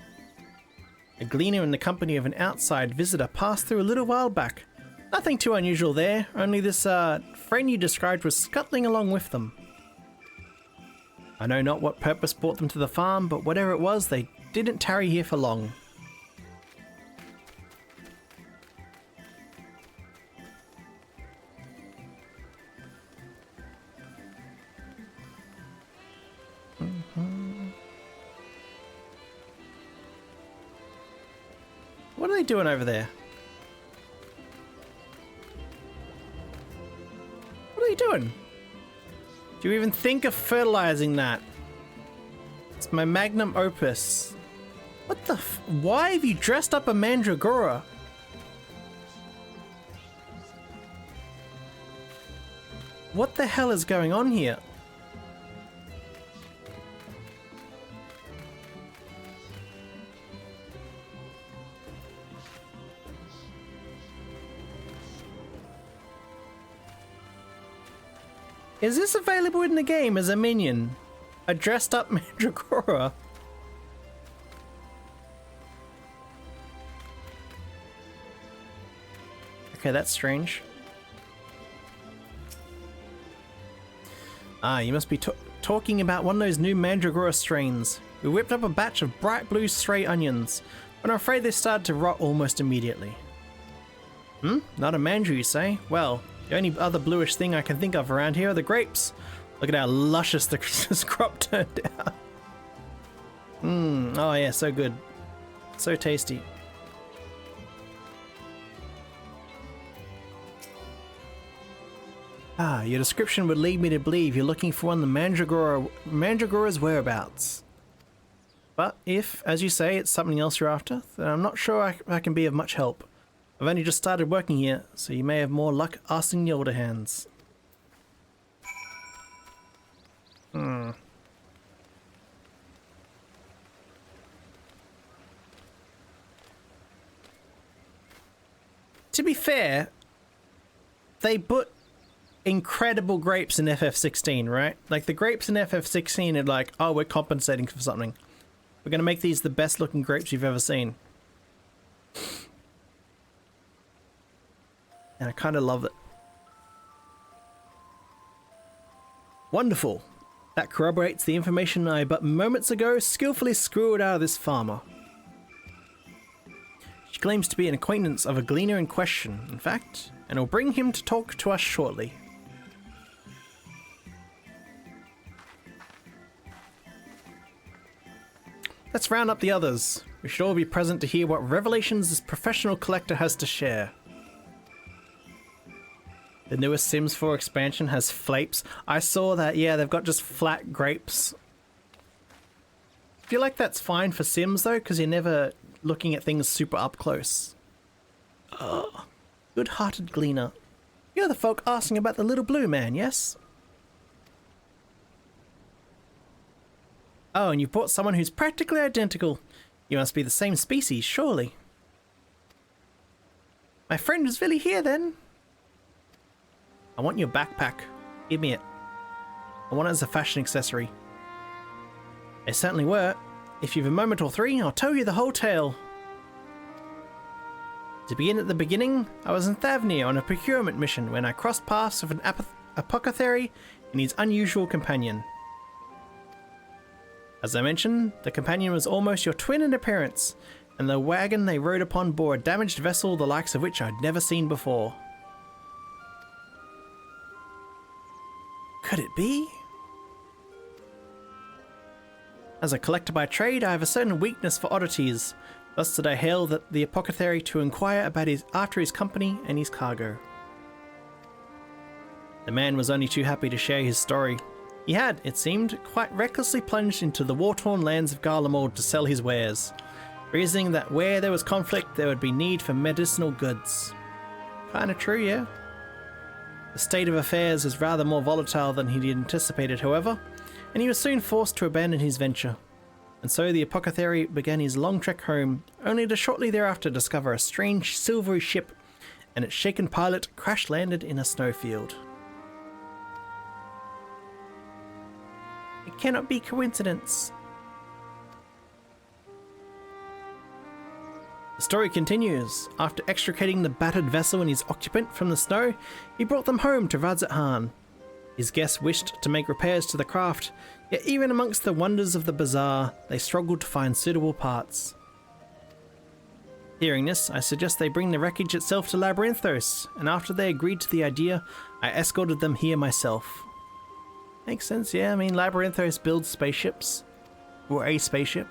A gleaner in the company of an outside visitor passed through a little while back. Nothing too unusual there, only this friend you described was scuttling along with them. I know not what purpose brought them to the farm, but whatever it was, they didn't tarry here for long. What are they doing over there? What are you doing? Do you even think of fertilizing that? It's my magnum opus. What the why have you dressed up a mandragora? What the hell is going on here? Is this available in the game as a minion? A dressed up mandragora? Okay, that's strange. Ah, you must be talking about one of those new mandragora strains. We whipped up a batch of bright blue stray onions, but I'm afraid they started to rot almost immediately. Not a mandra, you say? Well, the only other bluish thing I can think of around here are the grapes. Look at how luscious this crop turned out. Oh yeah, so good. So tasty. Ah, your description would lead me to believe you're looking for one of the mandragora's whereabouts. But if, as you say, it's something else you're after, then I'm not sure I can be of much help. I've only just started working here, so you may have more luck asking the older hands. To be fair, they put incredible grapes in FF16, right? Like the grapes in FF16 are like, oh, we're compensating for something. We're going to make these the best looking grapes you've ever seen. And I kind of love it. Wonderful. That corroborates the information I but moments ago skillfully squirreled out of this farmer. She claims to be an acquaintance of a gleaner in question, in fact, and will bring him to talk to us shortly. Let's round up the others. We should all be present to hear what revelations this professional collector has to share. The newest Sims 4 expansion has flapes. I saw that, yeah, they've got just flat grapes. I feel like that's fine for Sims though, because you're never looking at things super up close. Oh, good-hearted gleaner. You're the folk asking about the little blue man, yes? Oh, and you've brought someone who's practically identical. You must be the same species, surely. My friend is really here then. I want your backpack. Give me it. I want it as a fashion accessory. They certainly were. If you've a moment or three, I'll tell you the whole tale. To begin at the beginning, I was in Thavnir on a procurement mission when I crossed paths with an apothecary and his unusual companion. As I mentioned, the companion was almost your twin in appearance, and the wagon they rode upon bore a damaged vessel the likes of which I'd never seen before. Could it be? As a collector by trade, I have a certain weakness for oddities. Thus did I hail the apothecary to inquire about after his company and his cargo. The man was only too happy to share his story. He had, it seemed, quite recklessly plunged into the war-torn lands of Garlemald to sell his wares, reasoning that where there was conflict there would be need for medicinal goods. Kinda true, yeah? The state of affairs was rather more volatile than he'd anticipated, however, and he was soon forced to abandon his venture. And so the apothecary began his long trek home, only to shortly thereafter discover a strange silvery ship, and its shaken pilot crash-landed in a snowfield. It cannot be coincidence. The story continues. After extricating the battered vessel and his occupant from the snow, he brought them home to Radzat. His guests wished to make repairs to the craft, yet even amongst the wonders of the bazaar, they struggled to find suitable parts. Hearing this, I suggest they bring the wreckage itself to Labyrinthos, and after they agreed to the idea, I escorted them here myself. Makes sense, yeah. I mean, Labyrinthos builds spaceships. Or a spaceship.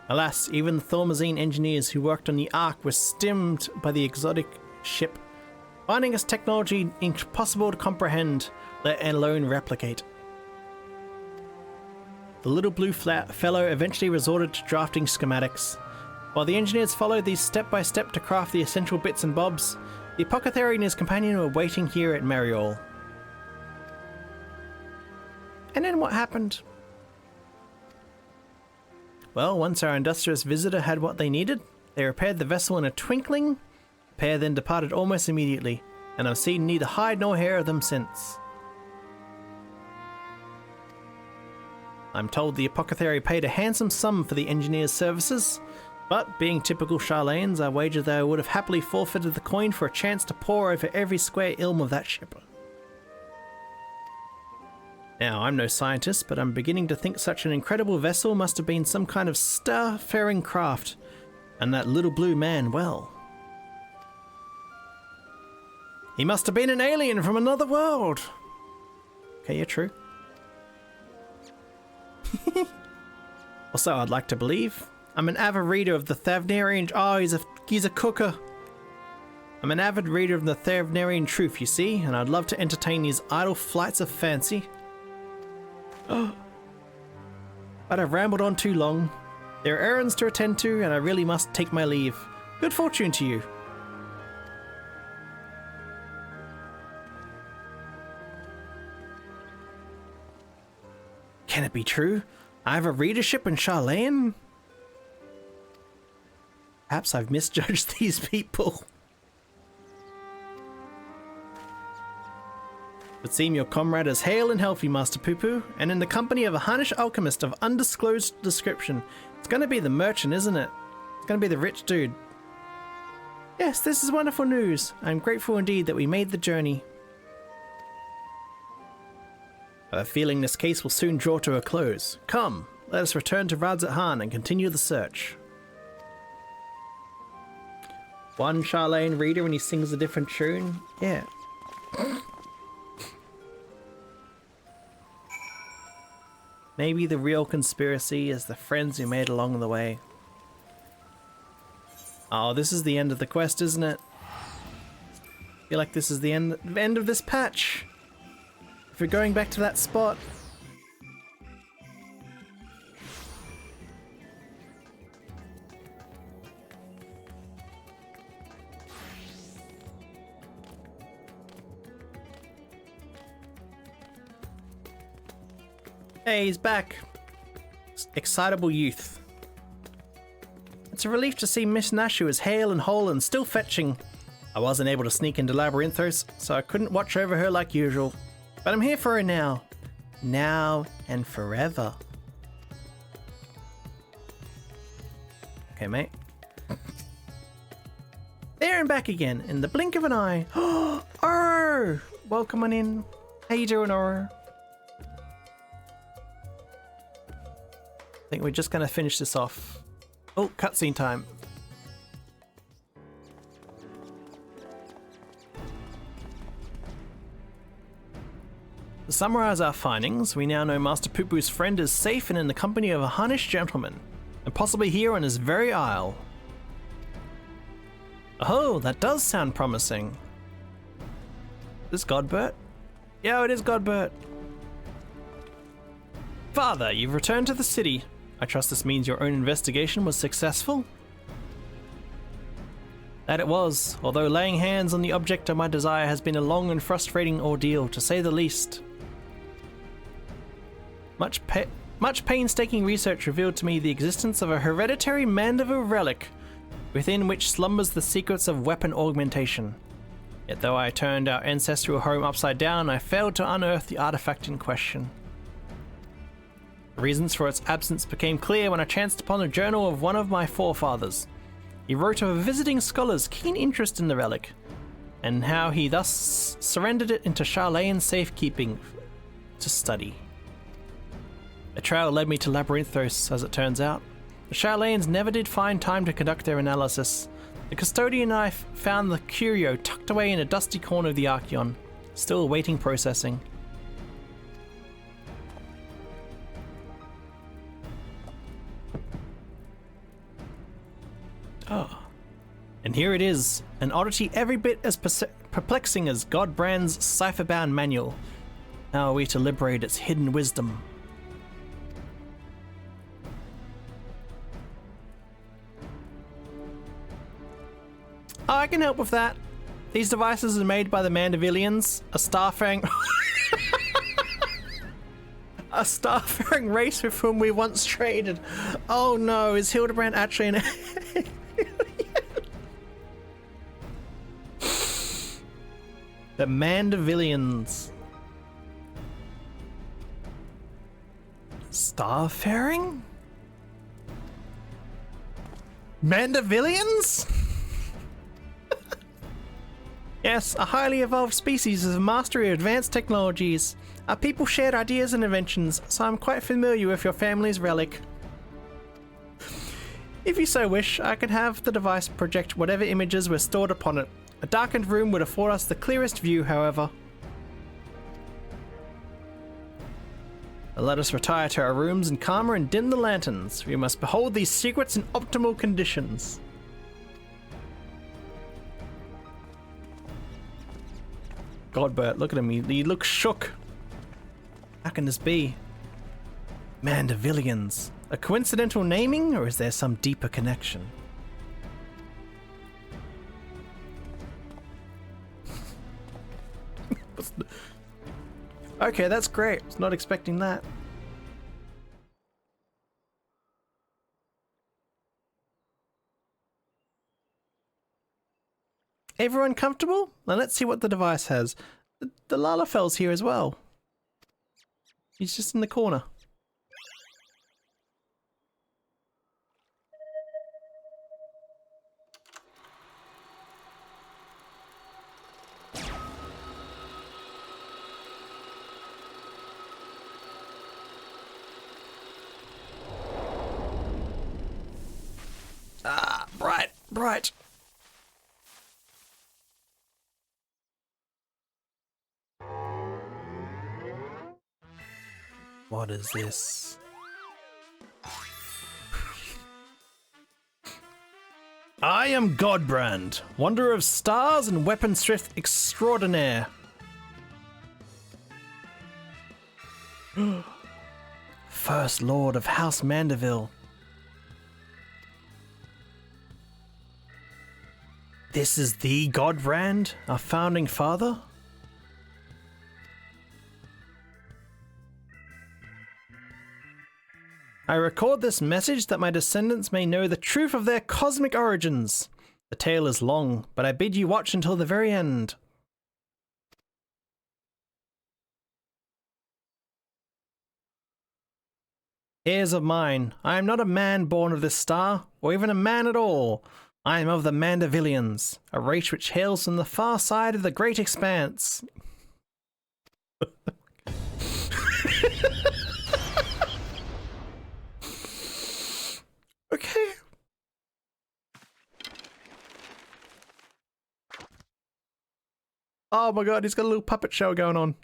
Alas, even the Thormazine engineers who worked on the Ark were stimmed by the exotic ship, finding its technology impossible to comprehend, let alone replicate. The little blue fellow eventually resorted to drafting schematics. While the engineers followed these step by step to craft the essential bits and bobs, the apothecary and his companion were waiting here at Mariol. And then what happened? Well, once our industrious visitor had what they needed, they repaired the vessel in a twinkling. The pair then departed almost immediately, and I've seen neither hide nor hair of them since. I'm told the apothecary paid a handsome sum for the engineer's services, but being typical Charlanes, I wager they would have happily forfeited the coin for a chance to pore over every square ilm of that ship. Now, I'm no scientist, but I'm beginning to think such an incredible vessel must have been some kind of star-faring craft, and that little blue man, well. He must have been an alien from another world! Okay, yeah, true. Also, I'd like to believe. I'm an avid reader of the Thavnarian... Oh, he's a cooker. I'm an avid reader of the Thavnarian truth, you see, and I'd love to entertain these idle flights of fancy. But I've rambled on too long. There are errands to attend to, and I really must take my leave. Good fortune to you. Can it be true? I have a readership in Charlane? Perhaps I've misjudged these people. Would seem your comrade is hale and healthy, Master Poo-Poo, and in the company of a Harnish alchemist of undisclosed description. It's gonna be the merchant, isn't it? It's gonna be the rich dude. Yes, this is wonderful news. I'm grateful indeed that we made the journey. I have a feeling this case will soon draw to a close. Come, let us return to Radzat and continue the search. One Charlane reader when he sings a different tune? Yeah. Maybe the real conspiracy is the friends we made along the way. Oh, this is the end of the quest, isn't it? I feel like this is the end of this patch. If we're going back to that spot. Hey, he's back. Excitable youth. It's a relief to see Miss Nashu is hale and whole and still fetching. I wasn't able to sneak into Labyrinthos, so I couldn't watch over her like usual. But I'm here for her now. Now and forever. Okay, mate. There and back again, in the blink of an eye. Oh, welcome on in. How you doing, Oro? I think we're just going to finish this off. Oh, cutscene time. To summarize our findings, we now know Master Poo-Poo's friend is safe and in the company of a harnished gentleman, and possibly here on his very isle. Oh, that does sound promising. Is this Godbert? Yeah, it is Godbert. Father, you've returned to the city. I trust this means your own investigation was successful? That it was, although laying hands on the object of my desire has been a long and frustrating ordeal, to say the least. Much painstaking research revealed to me the existence of a hereditary Mandeville relic, within which slumbers the secrets of weapon augmentation. Yet though I turned our ancestral home upside down, I failed to unearth the artifact in question. The reasons for its absence became clear when I chanced upon a journal of one of my forefathers. He wrote of a visiting scholar's keen interest in the relic, and how he thus surrendered it into Charlayan's safekeeping to study. A trail led me to Labyrinthos, as it turns out. The Charlayans never did find time to conduct their analysis. The custodian and I found the curio tucked away in a dusty corner of the Archeon, still awaiting processing. Oh. And here it is, an oddity every bit as perplexing as Godbrand's cipher-bound manual. How are we to liberate its hidden wisdom? Oh, I can help with that. These devices are made by the Mandevillians, a starfaring... a starfaring race with whom we once traded. Oh no, is Hildibrand actually an... The Mandevillians. Starfaring? Mandevillians? Yes, a highly evolved species of mastery of advanced technologies. Our people shared ideas and inventions, so I'm quite familiar with your family's relic. If you so wish, I could have the device project whatever images were stored upon it. A darkened room would afford us the clearest view, however. Let us retire to our rooms and calmer and dim the lanterns. We must behold these secrets in optimal conditions. Godbert, look at him. He looks shook. How can this be? Mandevillians. A coincidental naming, or is there some deeper connection? Okay, that's great. I was not expecting that. Everyone comfortable? Now let's see what the device has. The Lalafel's here as well. He's just in the corner. Ah, bright. What is this? I am Godbrand, wanderer of stars and weaponsmith extraordinaire. First Lord of House Mandeville. This is the Godbrand, our founding father? I record this message that my descendants may know the truth of their cosmic origins. The tale is long, but I bid you watch until the very end. Heirs of mine, I am not a man born of this star, or even a man at all. I am of the Mandevillians, a race which hails from the far side of the great expanse. Okay. Oh my god, he's got a little puppet show going on.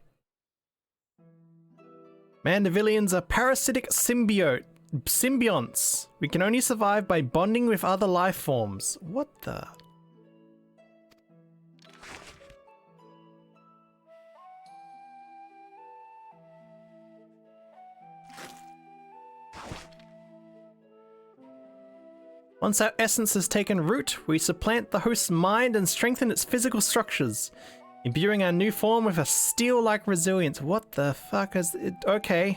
Mandavillians are parasitic symbionts. We can only survive by bonding with other life forms. What the? Once our essence has taken root, we supplant the host's mind and strengthen its physical structures, imbuing our new form with a steel-like resilience. What the fuck is it? Okay.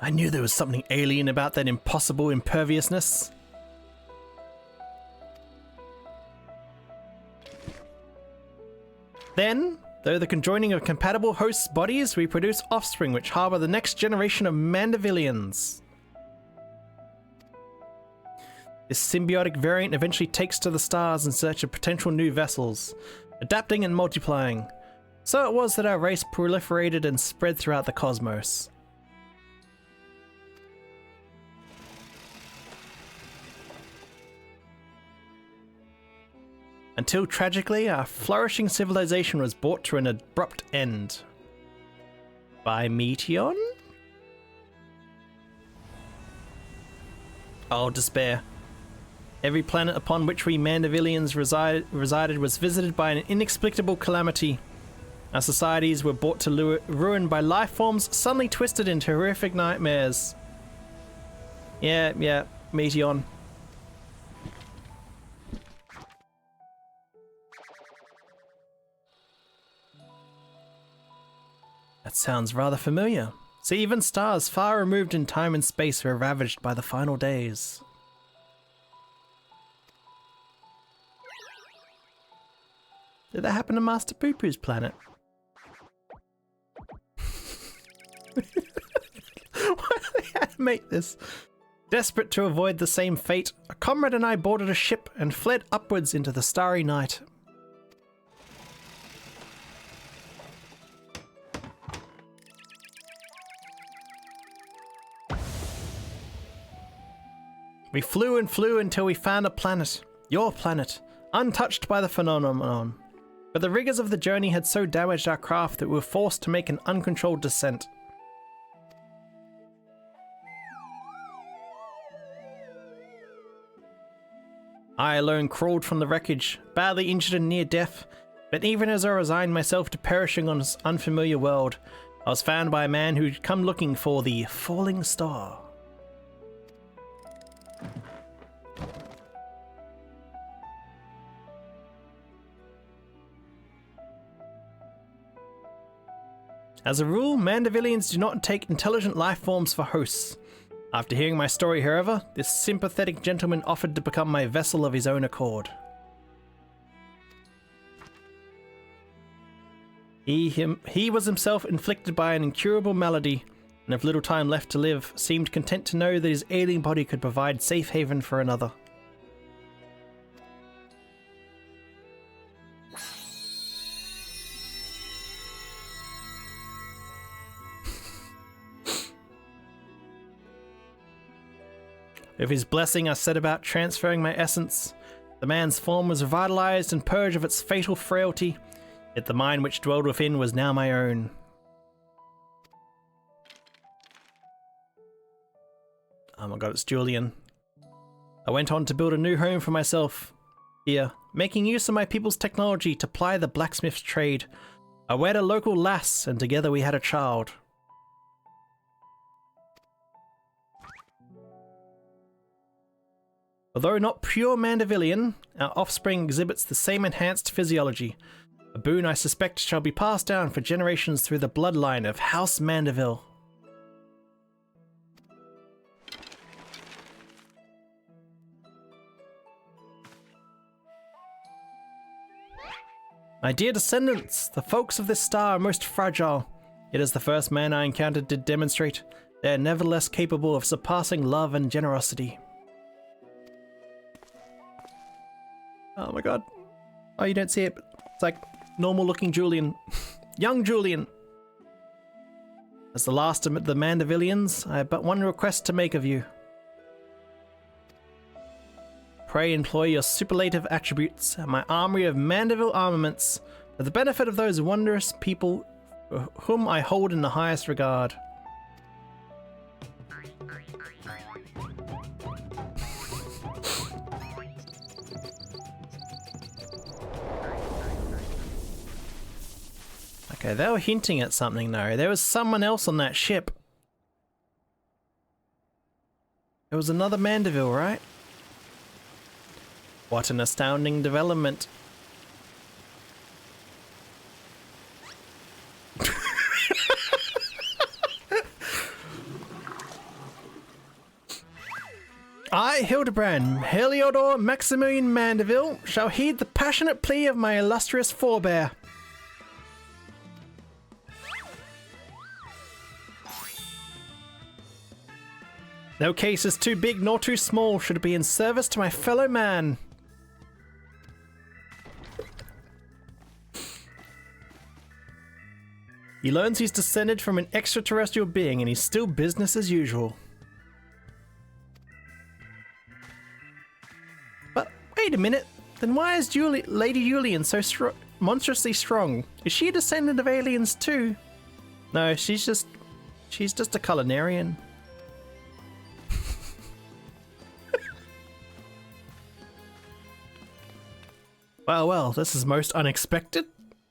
I knew there was something alien about that impossible imperviousness. Then, through the conjoining of compatible hosts' bodies, we produce offspring which harbor the next generation of Mandavillians. This symbiotic variant eventually takes to the stars in search of potential new vessels, adapting and multiplying. So it was that our race proliferated and spread throughout the cosmos. Until tragically, our flourishing civilization was brought to an abrupt end. By Meteon? Oh, despair. Every planet upon which we Mandavillians resided was visited by an inexplicable calamity. Our societies were brought to ruin by life forms suddenly twisted into horrific nightmares. Yeah, Meteon. That sounds rather familiar. See, even stars far removed in time and space were ravaged by the final days. Did that happen to Master Poo Poo's planet? Why do they animate this? Desperate to avoid the same fate, a comrade and I boarded a ship and fled upwards into the starry night. We flew and flew until we found a planet, your planet, untouched by the phenomenon. But the rigors of the journey had so damaged our craft that we were forced to make an uncontrolled descent. I alone crawled from the wreckage, badly injured and near death, but even as I resigned myself to perishing on this unfamiliar world, I was found by a man who'd come looking for the falling star. As a rule, Mandavillians do not take intelligent life forms for hosts. After hearing my story, however, this sympathetic gentleman offered to become my vessel of his own accord. He was himself inflicted by an incurable malady, and with little time left to live, seemed content to know that his ailing body could provide safe haven for another. With his blessing, I set about transferring my essence. The man's form was revitalized and purged of its fatal frailty, yet the mind which dwelled within was now my own. Oh my god, it's Julian. I went on to build a new home for myself here, making use of my people's technology to ply the blacksmith's trade. I wed a local lass, and together we had a child. Although not pure Mandavillian, our offspring exhibits the same enhanced physiology, a boon I suspect shall be passed down for generations through the bloodline of House Mandeville. My dear descendants, the folks of this star are most fragile, yet as the first man I encountered did demonstrate, they are nevertheless capable of surpassing love and generosity. Oh my god. Oh, you don't see it, but it's like normal looking Julian. Young Julian. As the last of the Mandavillians, I have but one request to make of you. pray employ your superlative attributes and my armory of Mandeville armaments for the benefit of those wondrous people whom I hold in the highest regard. Okay, they were hinting at something though. There was someone else on that ship. It was another Mandeville, right? What an astounding development. I, Hildibrand, Heliodor Maximilian Mandeville, shall heed the passionate plea of my illustrious forebear. No case is too big nor too small should it be in service to my fellow man. He learns he's descended from an extraterrestrial being and he's still business as usual. But wait a minute, then why is Lady Julian so monstrously strong? Is she a descendant of aliens too? No, she's just a culinarian. Well, this is most unexpected.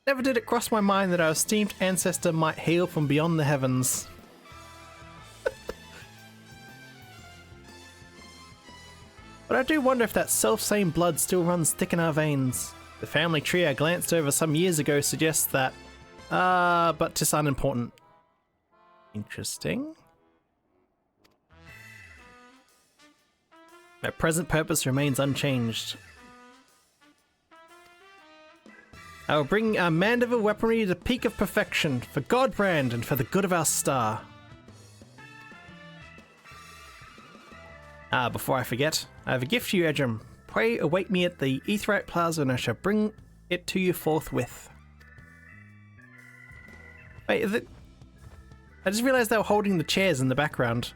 Never did it cross my mind that our esteemed ancestor might hail from beyond the heavens. But I do wonder if that self-same blood still runs thick in our veins. The family tree I glanced over some years ago suggests that. But 'tis unimportant. Interesting. My present purpose remains unchanged. I will bring our Mandeville weaponry to the peak of perfection, for Godbrand and for the good of our star. Before I forget, I have a gift for you, Edrem. Pray await me at the Aetheryte Plaza and I shall bring it to you forthwith. Wait, I just realized they were holding the chairs in the background.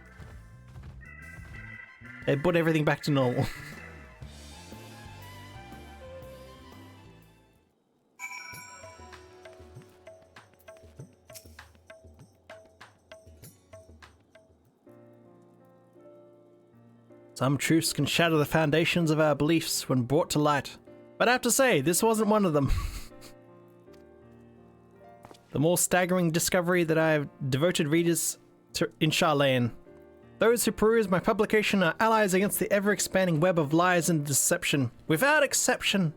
They put everything back to normal. Some truths can shatter the foundations of our beliefs when brought to light, but I have to say, this wasn't one of them. The more staggering discovery that I have devoted readers to in Charlene. Those who peruse my publication are allies against the ever-expanding web of lies and deception, without exception.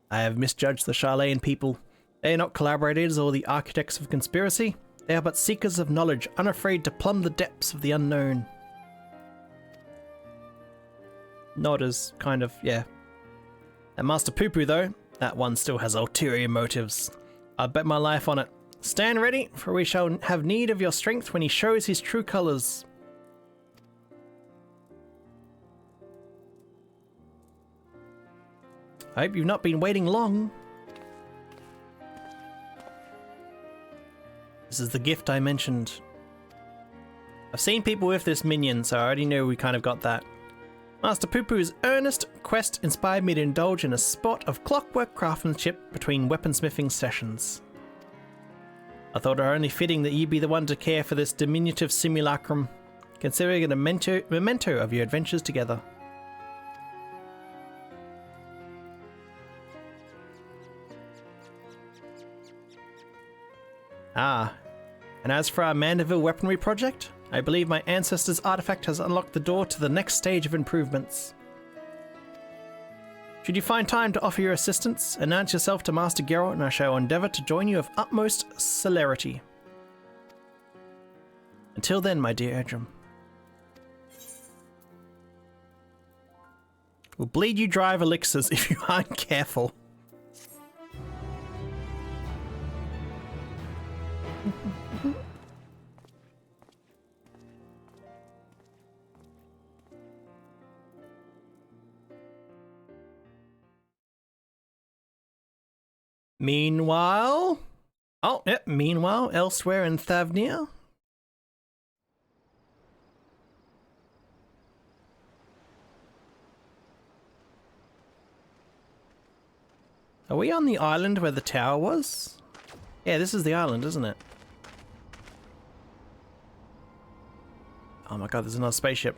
I have misjudged the Charlene people. They are not collaborators or the architects of conspiracy. They are but seekers of knowledge, unafraid to plumb the depths of the unknown. Not as kind of, yeah. And Master Poo-Poo though, that one still has ulterior motives. I bet my life on it. Stand ready, for we shall have need of your strength when he shows his true colours. I hope you've not been waiting long. This is the gift I mentioned. I've seen people with this minion, so I already knew we kind of got that. Master Poo-Poo's earnest quest inspired me to indulge in a spot of clockwork craftsmanship between weaponsmithing sessions. I thought it only fitting that you be the one to care for this diminutive simulacrum, considering it a memento of your adventures together. And as for our Mandeville weaponry project, I believe my ancestor's artifact has unlocked the door to the next stage of improvements. Should you find time to offer your assistance, announce yourself to Master Geralt and I shall endeavour to join you with utmost celerity. Until then, my dear Edrem. We'll bleed you dry of elixirs if you aren't careful. Meanwhile, elsewhere in Thavnia. Are we on the island where the tower was? Yeah, this is the island, isn't it? Oh my god, there's another spaceship.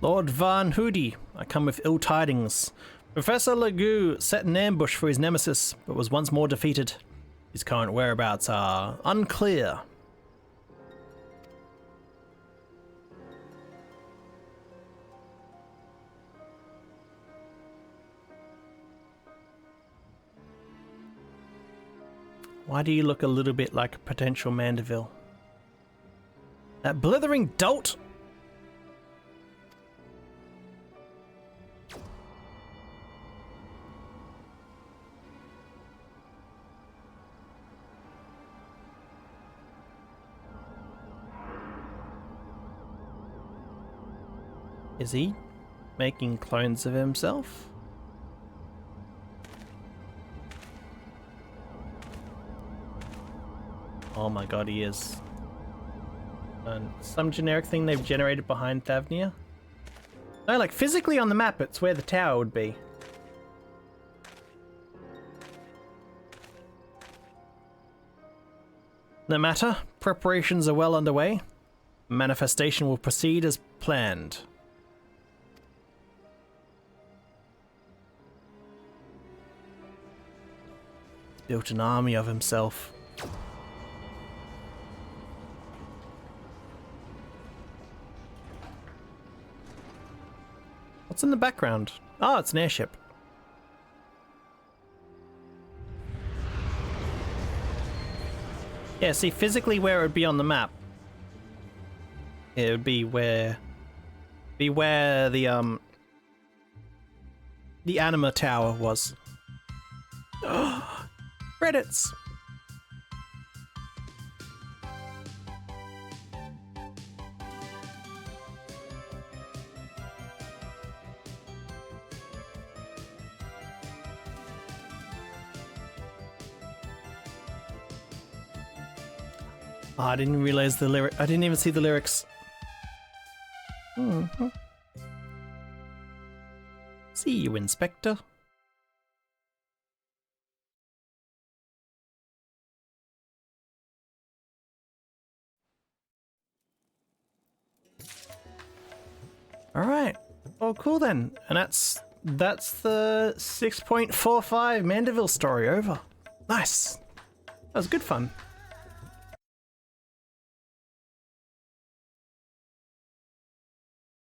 Lord Van Hoody, I come with ill tidings. Professor Legoo set an ambush for his nemesis, but was once more defeated. His current whereabouts are unclear. Why do you look a little bit like a potential Mandeville? That blithering dolt! Is he making clones of himself? Oh my god, he is. And some generic thing they've generated behind Thavnia? No, like physically on the map, it's where the tower would be. No matter, preparations are well underway. Manifestation will proceed as planned. Built an army of himself. What's in the background? Oh, it's an airship. Yeah, see, physically where it would be on the map, it would be where the anima tower was. Credits. Oh, I didn't realize the lyric. I didn't even see the lyrics. See you, Inspector. All right. Oh, cool then. And that's the 6.45 Mandeville story over. Nice. That was good fun.